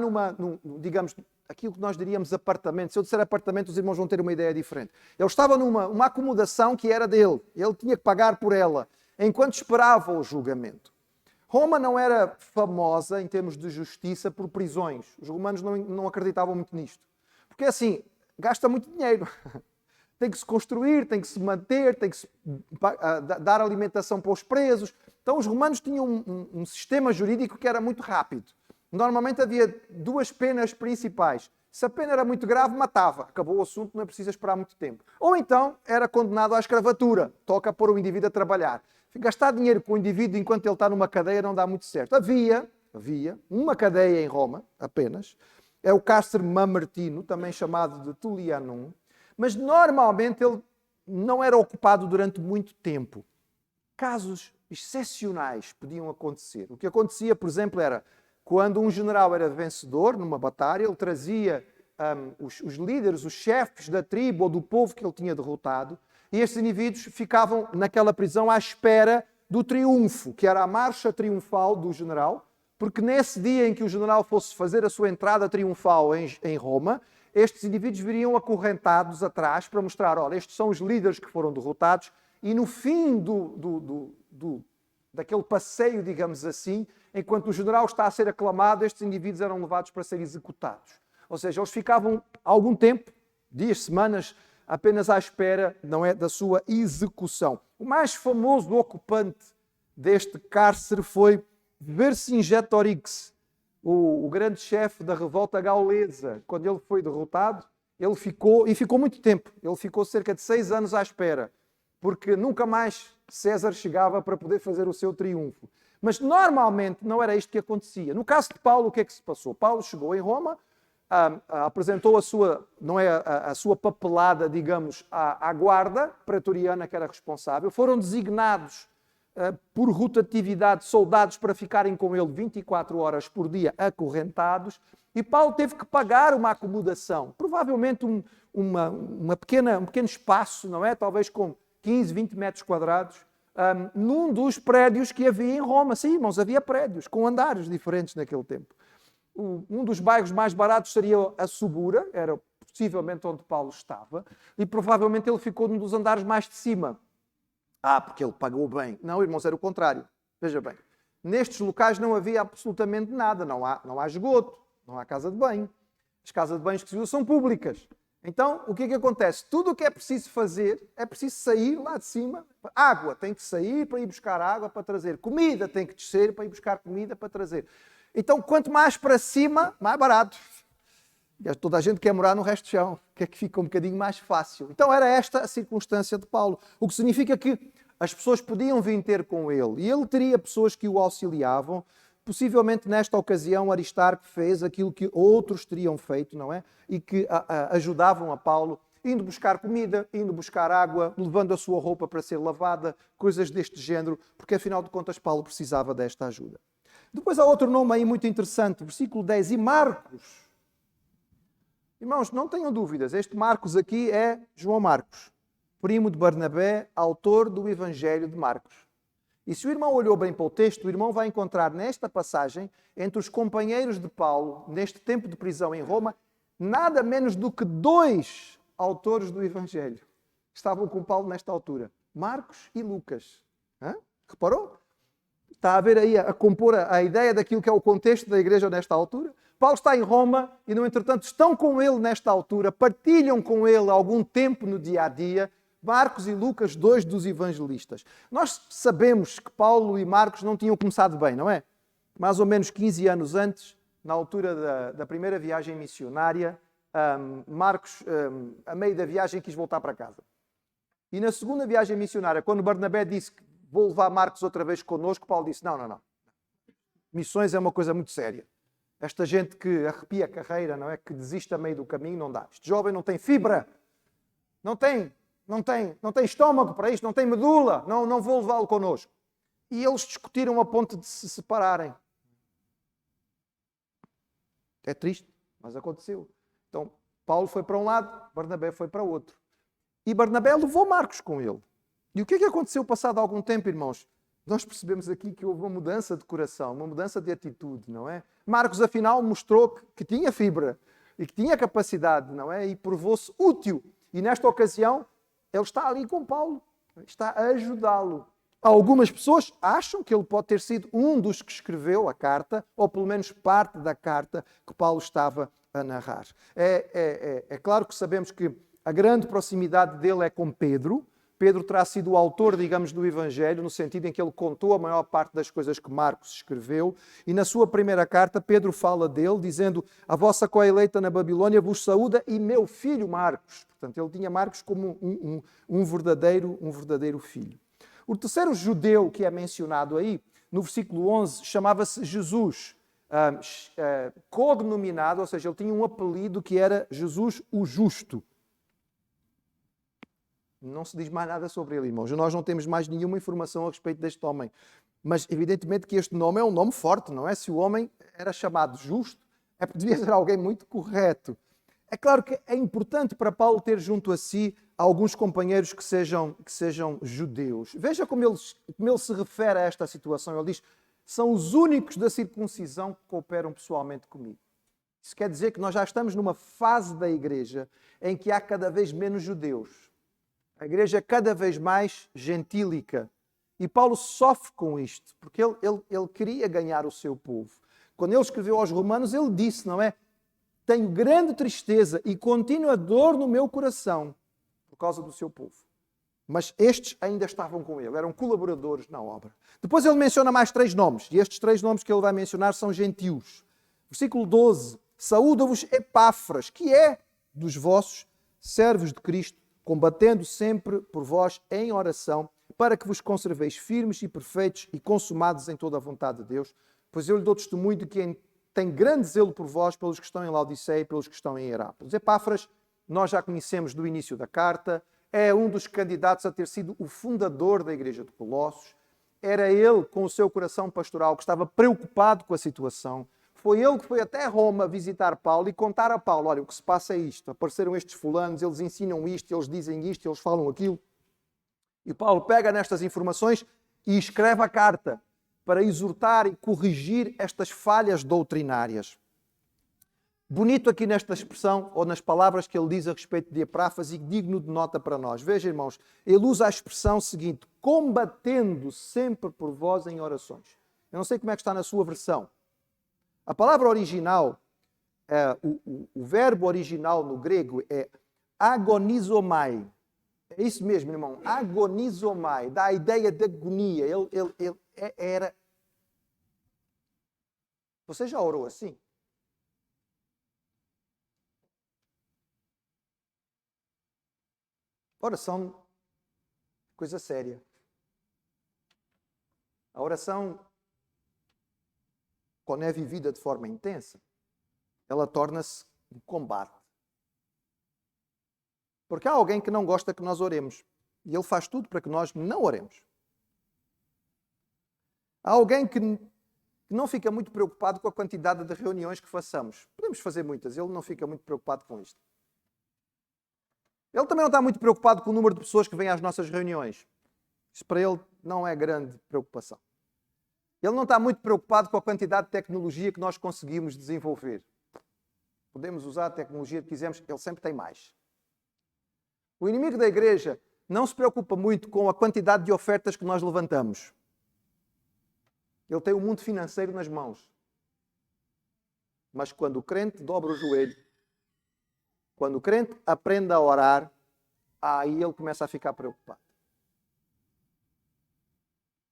digamos, aquilo que nós diríamos apartamento. Se eu disser apartamento, os irmãos vão ter uma ideia diferente. Ele estava numa acomodação que era dele. Ele tinha que pagar por ela, enquanto esperava o julgamento. Roma não era famosa em termos de justiça por prisões. Os romanos não acreditavam muito nisto. Porque assim, gasta muito dinheiro. Tem que se construir, tem que se manter, tem que se dar alimentação para os presos. Então os romanos tinham um sistema jurídico que era muito rápido. Normalmente havia 2 penas principais. Se a pena era muito grave, matava. Acabou o assunto, não é preciso esperar muito tempo. Ou então era condenado à escravatura. Toca pôr o indivíduo a trabalhar. Gastar dinheiro com o indivíduo enquanto ele está numa cadeia não dá muito certo. Havia havia uma cadeia em Roma apenas, é o cárcere Mamertino, também chamado de Tullianum, mas normalmente ele não era ocupado durante muito tempo. Casos excepcionais podiam acontecer. O que acontecia, por exemplo, era quando um general era vencedor numa batalha, ele trazia os líderes, os chefes da tribo ou do povo que ele tinha derrotado, e estes indivíduos ficavam naquela prisão à espera do triunfo, que era a marcha triunfal do general, porque nesse dia em que o general fosse fazer a sua entrada triunfal em Roma, estes indivíduos viriam acorrentados atrás para mostrar, olha, estes são os líderes que foram derrotados, e no fim daquele passeio, digamos assim, enquanto o general está a ser aclamado, estes indivíduos eram levados para ser executados. Ou seja, eles ficavam algum tempo, dias, semanas, apenas à espera, não é, da sua execução. O mais famoso ocupante deste cárcere foi Vercingetorix, o grande chefe da revolta gaulesa. Quando ele foi derrotado, ele ficou muito tempo. Ele ficou cerca de 6 anos à espera, porque nunca mais César chegava para poder fazer o seu triunfo. Mas normalmente não era isto que acontecia. No caso de Paulo, o que é que se passou? Paulo chegou em Roma, apresentou a sua papelada, digamos, à guarda pretoriana que era responsável. Foram designados por rotatividade soldados para ficarem com ele 24 horas por dia acorrentados. E Paulo teve que pagar uma acomodação, provavelmente um pequeno espaço, não é? Talvez com 15, 20 metros quadrados, num dos prédios que havia em Roma. Sim, irmãos, havia prédios com andares diferentes naquele tempo. Um dos bairros mais baratos seria a Subura, era possivelmente onde Paulo estava, e provavelmente ele ficou num dos andares mais de cima. Porque ele pagou bem. Não, irmãos, era o contrário. Veja bem, nestes locais não havia absolutamente nada, não há esgoto, não há casa de banho. As casas de banhos que se usam são públicas. Então, o que é que acontece? Tudo o que é preciso fazer, é preciso sair lá de cima. Água, tem que sair para ir buscar água para trazer. Comida, tem que descer para ir buscar comida para trazer. Então, quanto mais para cima, mais barato. Toda a gente quer morar no resto do chão, que é que fica um bocadinho mais fácil. Então, era esta a circunstância de Paulo. O que significa que as pessoas podiam vir ter com ele. E ele teria pessoas que o auxiliavam. Possivelmente, nesta ocasião, Aristarco fez aquilo que outros teriam feito, não é? E que ajudavam a Paulo, indo buscar comida, indo buscar água, levando a sua roupa para ser lavada, coisas deste género, porque, afinal de contas, Paulo precisava desta ajuda. Depois há outro nome aí muito interessante, versículo 10, e Marcos. Irmãos, não tenham dúvidas, este Marcos aqui é João Marcos, primo de Barnabé, autor do Evangelho de Marcos. E se o irmão olhou bem para o texto, o irmão vai encontrar nesta passagem, entre os companheiros de Paulo, neste tempo de prisão em Roma, nada menos do que 2 autores do Evangelho que estavam com Paulo nesta altura, Marcos e Lucas. Reparou? Está a ver aí, a compor a ideia daquilo que é o contexto da igreja nesta altura. Paulo está em Roma e, no entretanto, estão com ele nesta altura, partilham com ele algum tempo no dia a dia, Marcos e Lucas, 2 dos evangelistas. Nós sabemos que Paulo e Marcos não tinham começado bem, não é? Mais ou menos 15 anos antes, na altura da primeira viagem missionária, Marcos, a meio da viagem, quis voltar para casa. E na segunda viagem missionária, quando Barnabé disse que vou levar Marcos outra vez connosco, Paulo disse, não. Missões é uma coisa muito séria. Esta gente que arrepia a carreira, não é? Que desiste a meio do caminho, não dá. Este jovem não tem fibra, não tem estômago para isto, não tem medula, não vou levá-lo connosco. E eles discutiram a ponto de se separarem. É triste, mas aconteceu. Então, Paulo foi para um lado, Barnabé foi para o outro. E Barnabé levou Marcos com ele. E o que é que aconteceu passado algum tempo, irmãos? Nós percebemos aqui que houve uma mudança de coração, uma mudança de atitude, não é? Marcos, afinal, mostrou que tinha fibra e que tinha capacidade, não é? E provou-se útil. E nesta ocasião, ele está ali com Paulo, está a ajudá-lo. Algumas pessoas acham que ele pode ter sido um dos que escreveu a carta, ou pelo menos parte da carta que Paulo estava a narrar. É claro que sabemos que a grande proximidade dele é com Pedro. Pedro terá sido o autor, digamos, do Evangelho, no sentido em que ele contou a maior parte das coisas que Marcos escreveu. E na sua primeira carta, Pedro fala dele, dizendo: a vossa coeleita na Babilônia vos saúda e meu filho Marcos. Portanto, ele tinha Marcos como um verdadeiro filho. O terceiro judeu que é mencionado aí, no versículo 11, chamava-se Jesus. cognominado, ou seja, ele tinha um apelido que era Jesus o Justo. Não se diz mais nada sobre ele, irmãos. Nós não temos mais nenhuma informação a respeito deste homem. Mas, evidentemente, que este nome é um nome forte, não é? Se o homem era chamado justo, é porque devia ser alguém muito correto. É claro que é importante para Paulo ter junto a si alguns companheiros que sejam judeus. Veja como ele se refere a esta situação. Ele diz, são os únicos da circuncisão que cooperam pessoalmente comigo. Isso quer dizer que nós já estamos numa fase da igreja em que há cada vez menos judeus. A igreja é cada vez mais gentílica. E Paulo sofre com isto, porque ele queria ganhar o seu povo. Quando ele escreveu aos Romanos, ele disse, não é? Tenho grande tristeza e contínua dor no meu coração por causa do seu povo. Mas estes ainda estavam com ele, eram colaboradores na obra. Depois ele menciona mais 3 nomes, e estes 3 nomes que ele vai mencionar são gentios. Versículo 12. Saúda-vos Epáfras, que é dos vossos servos de Cristo, combatendo sempre por vós em oração, para que vos conserveis firmes e perfeitos e consumados em toda a vontade de Deus, pois eu lhe dou testemunho de que tem grande zelo por vós, pelos que estão em Laodiceia e pelos que estão em Hierápolis. Epáfras, nós já conhecemos do início da carta, é um dos candidatos a ter sido o fundador da igreja de Colossos. Era ele, com o seu coração pastoral, que estava preocupado com a situação. Foi ele que foi até Roma visitar Paulo e contar a Paulo, olha, o que se passa é isto, apareceram estes fulanos, eles ensinam isto, eles dizem isto, eles falam aquilo. E Paulo pega nestas informações e escreve a carta para exortar e corrigir estas falhas doutrinárias. Bonito aqui nesta expressão, ou nas palavras que ele diz a respeito de Epáfras, e digno de nota para nós. Veja, irmãos, ele usa a expressão seguinte, combatendo sempre por vós em orações. Eu não sei como é que está na sua versão. A palavra original, o verbo original no grego é agonizomai. É isso mesmo, irmão. Agonizomai. Dá a ideia de agonia. Ele era... Você já orou assim? Oração, coisa séria. A oração, quando é vivida de forma intensa, ela torna-se um combate. Porque há alguém que não gosta que nós oremos. E ele faz tudo para que nós não oremos. Há alguém que não fica muito preocupado com a quantidade de reuniões que façamos. Podemos fazer muitas, ele não fica muito preocupado com isto. Ele também não está muito preocupado com o número de pessoas que vêm às nossas reuniões. Isso para ele não é grande preocupação. Ele não está muito preocupado com a quantidade de tecnologia que nós conseguimos desenvolver. Podemos usar a tecnologia que quisermos, ele sempre tem mais. O inimigo da igreja não se preocupa muito com a quantidade de ofertas que nós levantamos. Ele tem o mundo financeiro nas mãos. Mas quando o crente dobra o joelho, quando o crente aprende a orar, aí ele começa a ficar preocupado.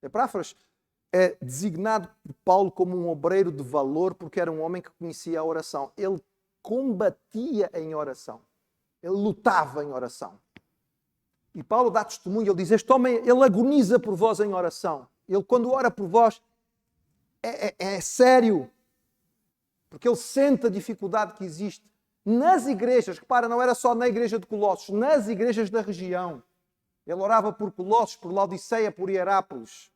Epáfras é designado por Paulo como um obreiro de valor porque era um homem que conhecia a oração. Ele combatia em oração. Ele lutava em oração. E Paulo dá testemunho, ele diz, este homem, ele agoniza por vós em oração. Ele, quando ora por vós, é sério. Porque ele sente a dificuldade que existe. Nas igrejas, repara, não era só na igreja de Colossos, nas igrejas da região. Ele orava por Colossos, por Laodiceia, por Hierápolis.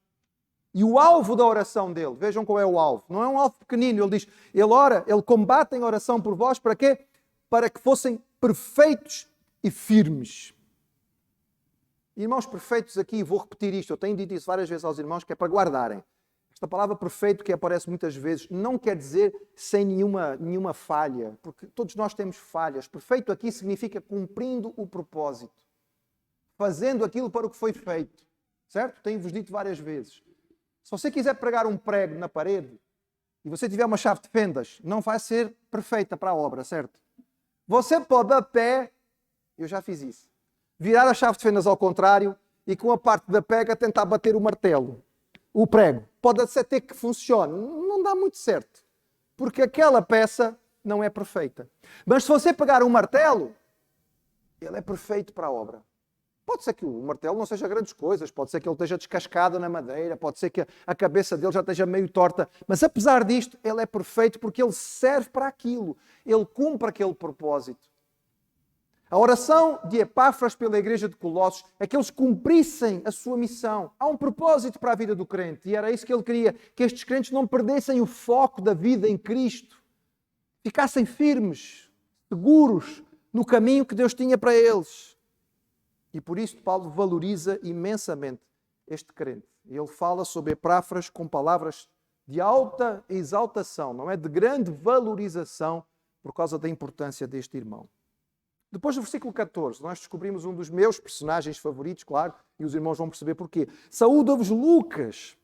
E o alvo da oração dele, vejam qual é o alvo. Não é um alvo pequenino, ele diz, ele ora, ele combate em oração por vós, para quê? Para que fossem perfeitos e firmes. Irmãos perfeitos aqui, vou repetir isto, eu tenho dito isso várias vezes aos irmãos, que é para guardarem. Esta palavra perfeito que aparece muitas vezes não quer dizer sem nenhuma falha, porque todos nós temos falhas. Perfeito aqui significa cumprindo o propósito, fazendo aquilo para o que foi feito, certo? Tenho-vos dito várias vezes. Se você quiser pregar um prego na parede e você tiver uma chave de fendas, não vai ser perfeita para a obra, certo? Você pode a pé, eu já fiz isso, virar a chave de fendas ao contrário e com a parte da pega tentar bater o martelo, o prego. Pode até que funcione, não dá muito certo, porque aquela peça não é perfeita. Mas se você pegar um martelo, ele é perfeito para a obra. Pode ser que o martelo não seja grandes coisas, pode ser que ele esteja descascado na madeira, pode ser que a cabeça dele já esteja meio torta, mas apesar disto, ele é perfeito porque ele serve para aquilo, ele cumpre aquele propósito. A oração de Epáfras pela igreja de Colossos é que eles cumprissem a sua missão. Há um propósito para a vida do crente e era isso que ele queria, que estes crentes não perdessem o foco da vida em Cristo, ficassem firmes, seguros no caminho que Deus tinha para eles. E por isso Paulo valoriza imensamente este crente. Ele fala sobre Epáfras com palavras de alta exaltação, não é? De grande valorização por causa da importância deste irmão. Depois do versículo 14, nós descobrimos um dos meus personagens favoritos, claro, e os irmãos vão perceber porquê. Saúda-vos Lucas,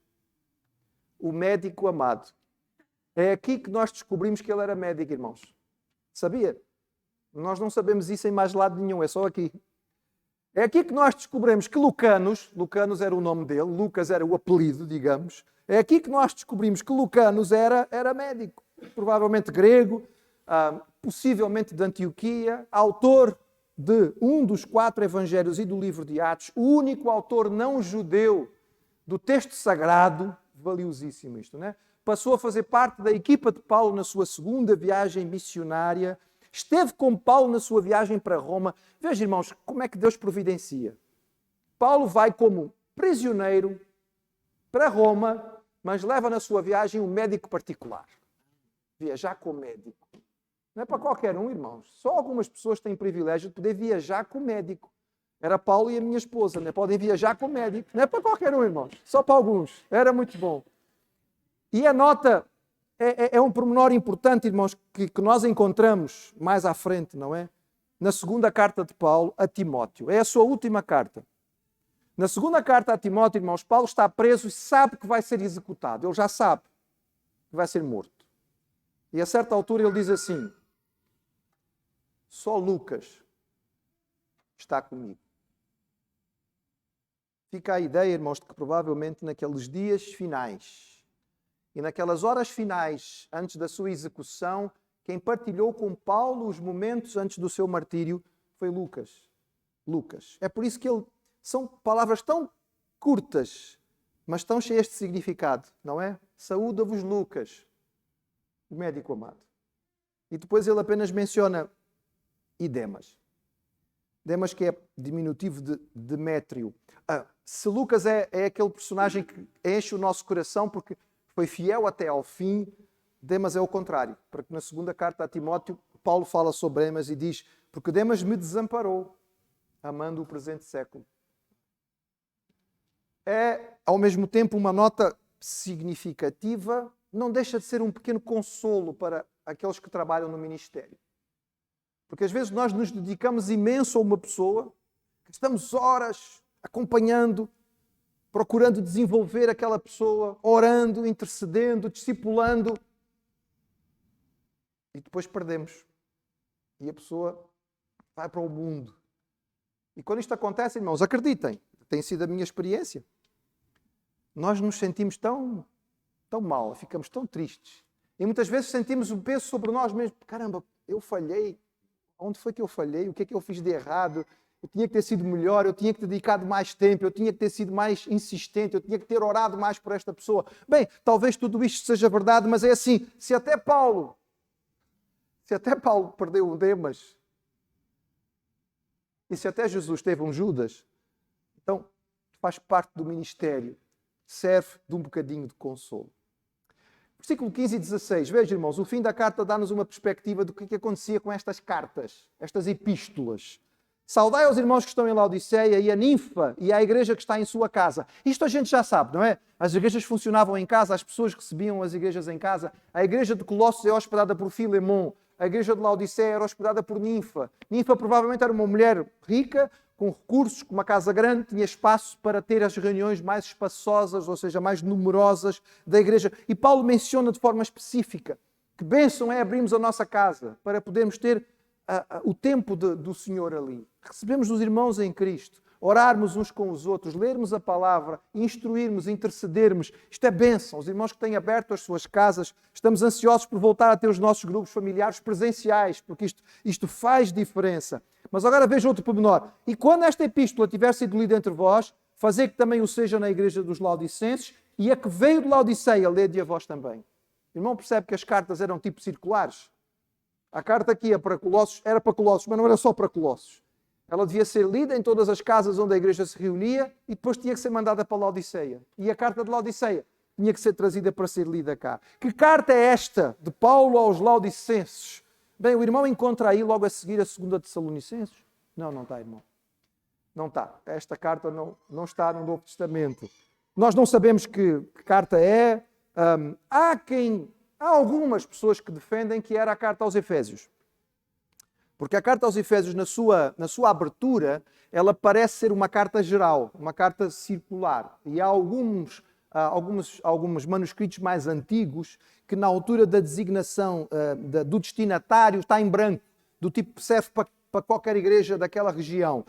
o médico amado. É aqui que nós descobrimos que ele era médico, irmãos. Sabia? Nós não sabemos isso em mais lado nenhum, é só aqui. É aqui que nós descobrimos que Lucanos era o nome dele, Lucas era o apelido, digamos. É aqui que nós descobrimos que Lucanos era médico, provavelmente grego, possivelmente de Antioquia, autor de um dos 4 evangelhos e do livro de Atos, o único autor não judeu do texto sagrado, valiosíssimo isto, não é? Passou a fazer parte da equipa de Paulo na sua segunda viagem missionária, esteve com Paulo na sua viagem para Roma. Veja, irmãos, como é que Deus providencia. Paulo vai como prisioneiro para Roma, mas leva na sua viagem um médico particular. Viajar com médico. Não é para qualquer um, irmãos. Só algumas pessoas têm o privilégio de poder viajar com médico. Era Paulo e a minha esposa, né? Podem viajar com médico. Não é para qualquer um, irmãos. Só para alguns. Era muito bom. E a nota é um pormenor importante, irmãos, que nós encontramos mais à frente, não é? Na segunda carta de Paulo a Timóteo. É a sua última carta. Na segunda carta a Timóteo, irmãos, Paulo está preso e sabe que vai ser executado. Ele já sabe que vai ser morto. E a certa altura ele diz assim: só Lucas está comigo. Fica a ideia, irmãos, de que provavelmente naqueles dias finais e naquelas horas finais, antes da sua execução, quem partilhou com Paulo os momentos antes do seu martírio foi Lucas. Lucas. É por isso que são palavras tão curtas, mas tão cheias de significado, não é? Saúda-vos Lucas, o médico amado. E depois ele apenas menciona e Demas. Demas, que é diminutivo de Demétrio. Se Lucas é aquele personagem que enche o nosso coração porque foi fiel até ao fim, Demas é o contrário. Porque na segunda carta a Timóteo, Paulo fala sobre Demas e diz: porque Demas me desamparou, amando o presente século. É, ao mesmo tempo, uma nota significativa, não deixa de ser um pequeno consolo para aqueles que trabalham no ministério. Porque às vezes nós nos dedicamos imenso a uma pessoa, estamos horas acompanhando, procurando desenvolver aquela pessoa, orando, intercedendo, discipulando, e depois perdemos. E a pessoa vai para o mundo. E quando isto acontece, irmãos, acreditem, tem sido a minha experiência, nós nos sentimos tão mal, ficamos tão tristes. E muitas vezes sentimos o peso sobre nós mesmos. Caramba, eu falhei. Onde foi que eu falhei? O que é que eu fiz de errado? Eu tinha que ter sido melhor, eu tinha que ter dedicado mais tempo, eu tinha que ter sido mais insistente, eu tinha que ter orado mais por esta pessoa. Bem, talvez tudo isto seja verdade, mas é assim, se até Paulo perdeu um Demas, e se até Jesus teve um Judas, então faz parte do ministério, serve de um bocadinho de consolo. Versículo 15 e 16. Veja, irmãos, o fim da carta dá-nos uma perspectiva do que acontecia com estas cartas, estas epístolas. Saudai aos irmãos que estão em Laodiceia e a Ninfa e à igreja que está em sua casa. Isto a gente já sabe, não é? As igrejas funcionavam em casa, as pessoas recebiam as igrejas em casa. A igreja de Colossos é hospedada por Filemon. A igreja de Laodiceia era hospedada por Ninfa. Ninfa provavelmente era uma mulher rica, com recursos, com uma casa grande, tinha espaço para ter as reuniões mais espaçosas, ou seja, mais numerosas da igreja. E Paulo menciona de forma específica que bênção é abrirmos a nossa casa para podermos ter o tempo do Senhor ali. Recebemos os irmãos em Cristo. orarmos uns com os outros, lermos a palavra, instruirmos, intercedermos. Isto é bênção. Os irmãos que têm aberto as suas casas, estamos ansiosos por voltar a ter os nossos grupos familiares presenciais, porque isto faz diferença. Mas agora veja outro pormenor. E quando esta epístola tiver sido lida entre vós, fazer que também o seja na igreja dos Laodicenses, e a que veio de Laodiceia, lede a vós também. O irmão percebe que as cartas eram tipo circulares? A carta aqui era para Colossos, mas não era só para Colossos. Ela devia ser lida em todas as casas onde a igreja se reunia e depois tinha que ser mandada para Laodiceia. E a carta de Laodiceia tinha que ser trazida para ser lida cá. Que carta é esta de Paulo aos Laodicenses? Bem, o irmão encontra aí logo a seguir a 2 Tessalonicenses? Não está, irmão. Não está. Esta carta não está no Novo Testamento. Nós não sabemos que carta é. Há algumas pessoas que defendem que era a carta aos Efésios. Porque a carta aos Efésios, na sua abertura, ela parece ser uma carta geral, uma carta circular. E há alguns manuscritos mais antigos que, na altura da designação do destinatário, está em branco, do tipo que serve para qualquer igreja daquela região.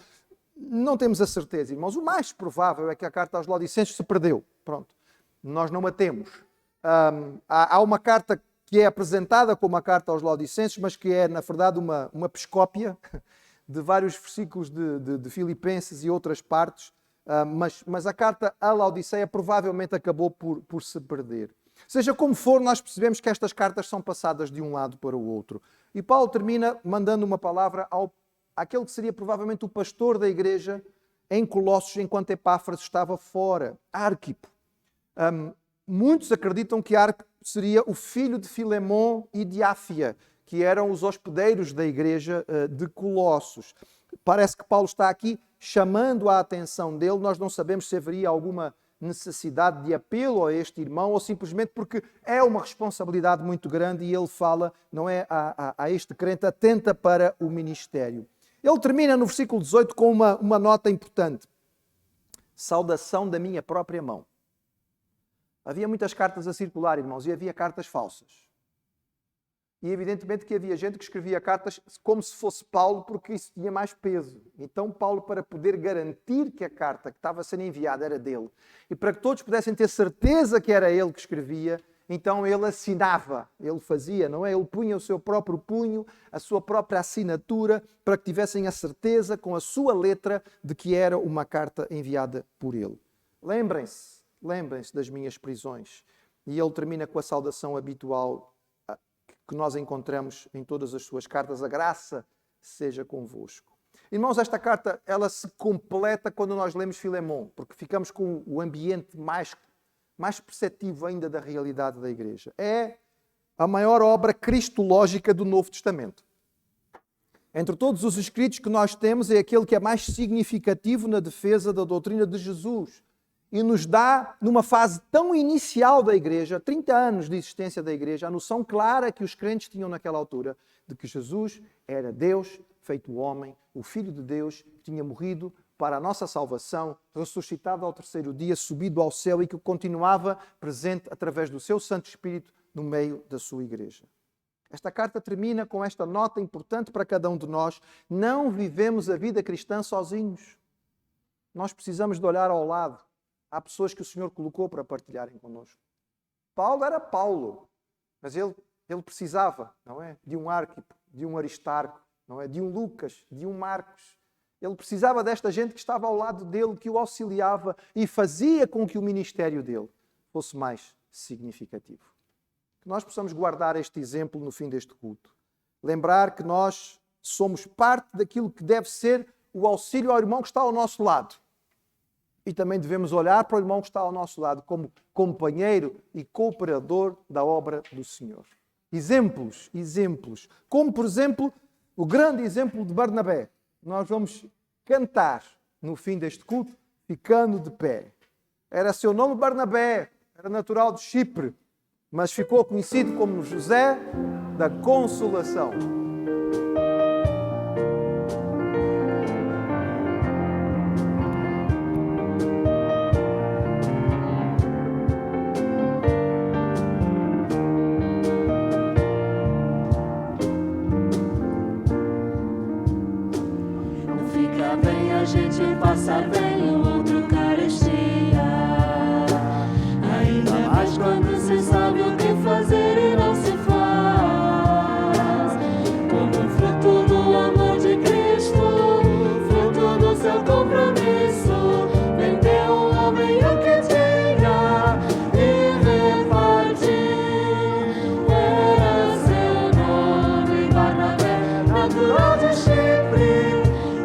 Não temos a certeza, irmãos. O mais provável é que a carta aos Laodicenses se perdeu. Pronto. Nós não a temos. Há uma carta que é apresentada como a carta aos Laodicenses, mas que é, na verdade, uma pescópia de vários versículos de Filipenses e outras partes, mas a carta à Laodiceia provavelmente acabou por se perder. Seja como for, nós percebemos que estas cartas são passadas de um lado para o outro. E Paulo termina mandando uma palavra àquele que seria provavelmente o pastor da igreja em Colossos, enquanto Epáfras estava fora, Arquipo. Muitos acreditam que Arquipo seria o filho de Filemon e de Áfia, que eram os hospedeiros da igreja de Colossos. Parece que Paulo está aqui chamando a atenção dele. Nós não sabemos se haveria alguma necessidade de apelo a este irmão ou simplesmente porque é uma responsabilidade muito grande e ele fala, não é, a este crente, atenta para o ministério. Ele termina no versículo 18 com uma nota importante. Saudação da minha própria mão. Havia muitas cartas a circular, irmãos, e havia cartas falsas. E evidentemente que havia gente que escrevia cartas como se fosse Paulo, porque isso tinha mais peso. Então Paulo, para poder garantir que a carta que estava sendo enviada era dele, e para que todos pudessem ter certeza que era ele que escrevia, então ele assinava, ele fazia, não é? Ele punha o seu próprio punho, a sua própria assinatura, para que tivessem a certeza com a sua letra de que era uma carta enviada por ele. Lembrem-se das minhas prisões. E ele termina com a saudação habitual que nós encontramos em todas as suas cartas. A graça seja convosco. Irmãos, esta carta ela se completa quando nós lemos Filemon, porque ficamos com o ambiente mais perceptivo ainda da realidade da igreja. É a maior obra cristológica do Novo Testamento. Entre todos os escritos que nós temos, é aquele que é mais significativo na defesa da doutrina de Jesus. E nos dá, numa fase tão inicial da igreja, 30 anos de existência da igreja, a noção clara que os crentes tinham naquela altura de que Jesus era Deus, feito homem, o Filho de Deus, que tinha morrido para a nossa salvação, ressuscitado ao terceiro dia, subido ao céu e que continuava presente através do seu Santo Espírito no meio da sua igreja. Esta carta termina com esta nota importante para cada um de nós. Não vivemos a vida cristã sozinhos. Nós precisamos de olhar ao lado. Há pessoas que o Senhor colocou para partilharem connosco. Paulo era Paulo, mas ele precisava, não é? De um Arquipo, de um Aristarco, não é? De um Lucas, de um Marcos. Ele precisava desta gente que estava ao lado dele, que o auxiliava e fazia com que o ministério dele fosse mais significativo. Que nós possamos guardar este exemplo no fim deste culto. Lembrar que nós somos parte daquilo que deve ser o auxílio ao irmão que está ao nosso lado. E também devemos olhar para o irmão que está ao nosso lado como companheiro e cooperador da obra do Senhor. Exemplos. Como, por exemplo, o grande exemplo de Barnabé. Nós vamos cantar no fim deste culto, ficando de pé. Era seu nome Barnabé, era natural de Chipre, mas ficou conhecido como José da Consolação. Fica bem a gente passa bem o outro carestia. Ainda mais quando se sabe o que fazer e não se faz. Como fruto do amor de Cristo, fruto do seu compromisso, vendeu o homem o que tinha e repartiu. Era seu nome Barnabé, natural de Chipre,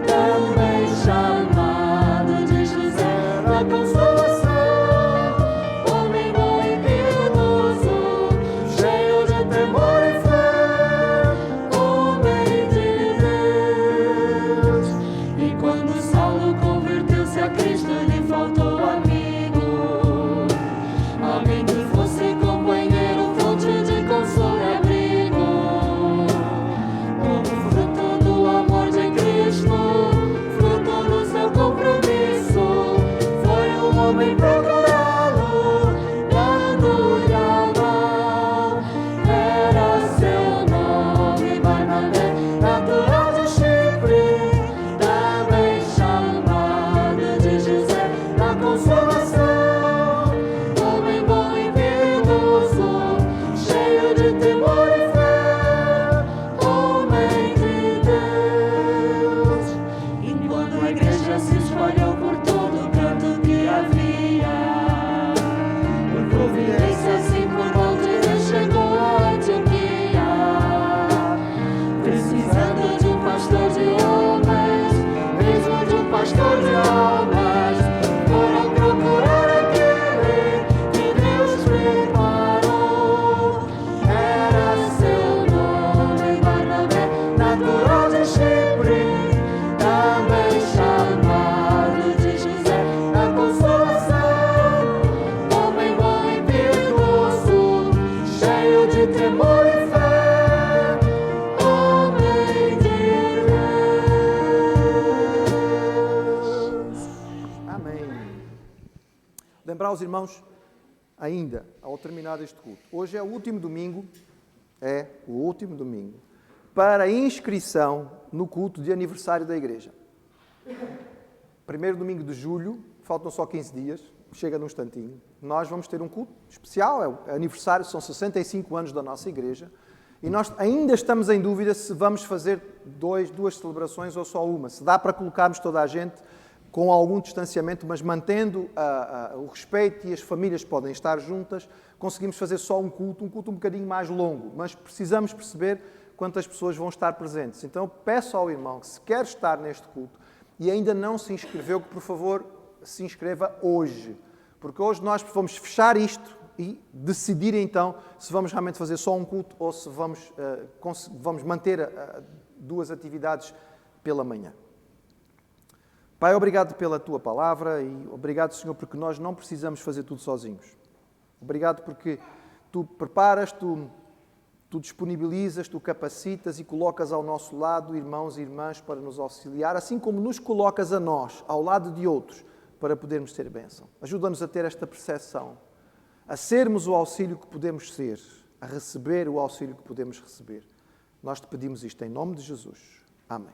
também chamado de José da Consolação. Homem bom e piedoso, cheio de temor e fé, homem de Deus. E quando Saulo converteu-se a Cristo, lhe faltou amigo, alguém que fosse companheiro, fonte de consolo e abrigo. Como fruto do amor de Cristo, fruto do seu compromisso, foi o homem procurá-lo, dando-lhe a mão. Era seu nome Barnabé, natural de Chipre, também chamado de José da Consolação. Homem bom e piedoso, cheio de temor e fé, homem de Deus. E quando a igreja se espalhou por todo canto que havia, por providência assim por onde ele chegou a Antioquia, precisando de um pastor de homens, mesmo de um pastor de almas, foram procurar aquele que Deus preparou. Era seu nome Barnabé, natural de Chipre, também chamado de José da Consolação. Homem bom e piedoso, cheio de temor e fé, homem de Deus. Amém. Lembrar os irmãos, ainda, ao terminar este culto, hoje é o último domingo, para inscrição no culto de aniversário da igreja. Primeiro domingo de julho, faltam só 15 dias, chega num instantinho. Nós vamos ter um culto especial, é o aniversário, são 65 anos da nossa igreja, e nós ainda estamos em dúvida se vamos fazer duas celebrações ou só uma, se dá para colocarmos toda a gente com algum distanciamento, mas mantendo o respeito, e as famílias podem estar juntas, conseguimos fazer só um culto um bocadinho mais longo, mas precisamos perceber quantas pessoas vão estar presentes. Então peço ao irmão que, se quer estar neste culto e ainda não se inscreveu, que por favor se inscreva hoje, porque hoje nós vamos fechar isto e decidir então se vamos realmente fazer só um culto ou se vamos manter duas atividades pela manhã. Pai, obrigado pela Tua palavra e obrigado, Senhor, porque nós não precisamos fazer tudo sozinhos. Obrigado porque Tu preparas, Tu disponibilizas, Tu capacitas e colocas ao nosso lado irmãos e irmãs para nos auxiliar, assim como nos colocas a nós, ao lado de outros, para podermos ser bênção. Ajuda-nos a ter esta percepção, a sermos o auxílio que podemos ser, a receber o auxílio que podemos receber. Nós Te pedimos isto em nome de Jesus. Amém.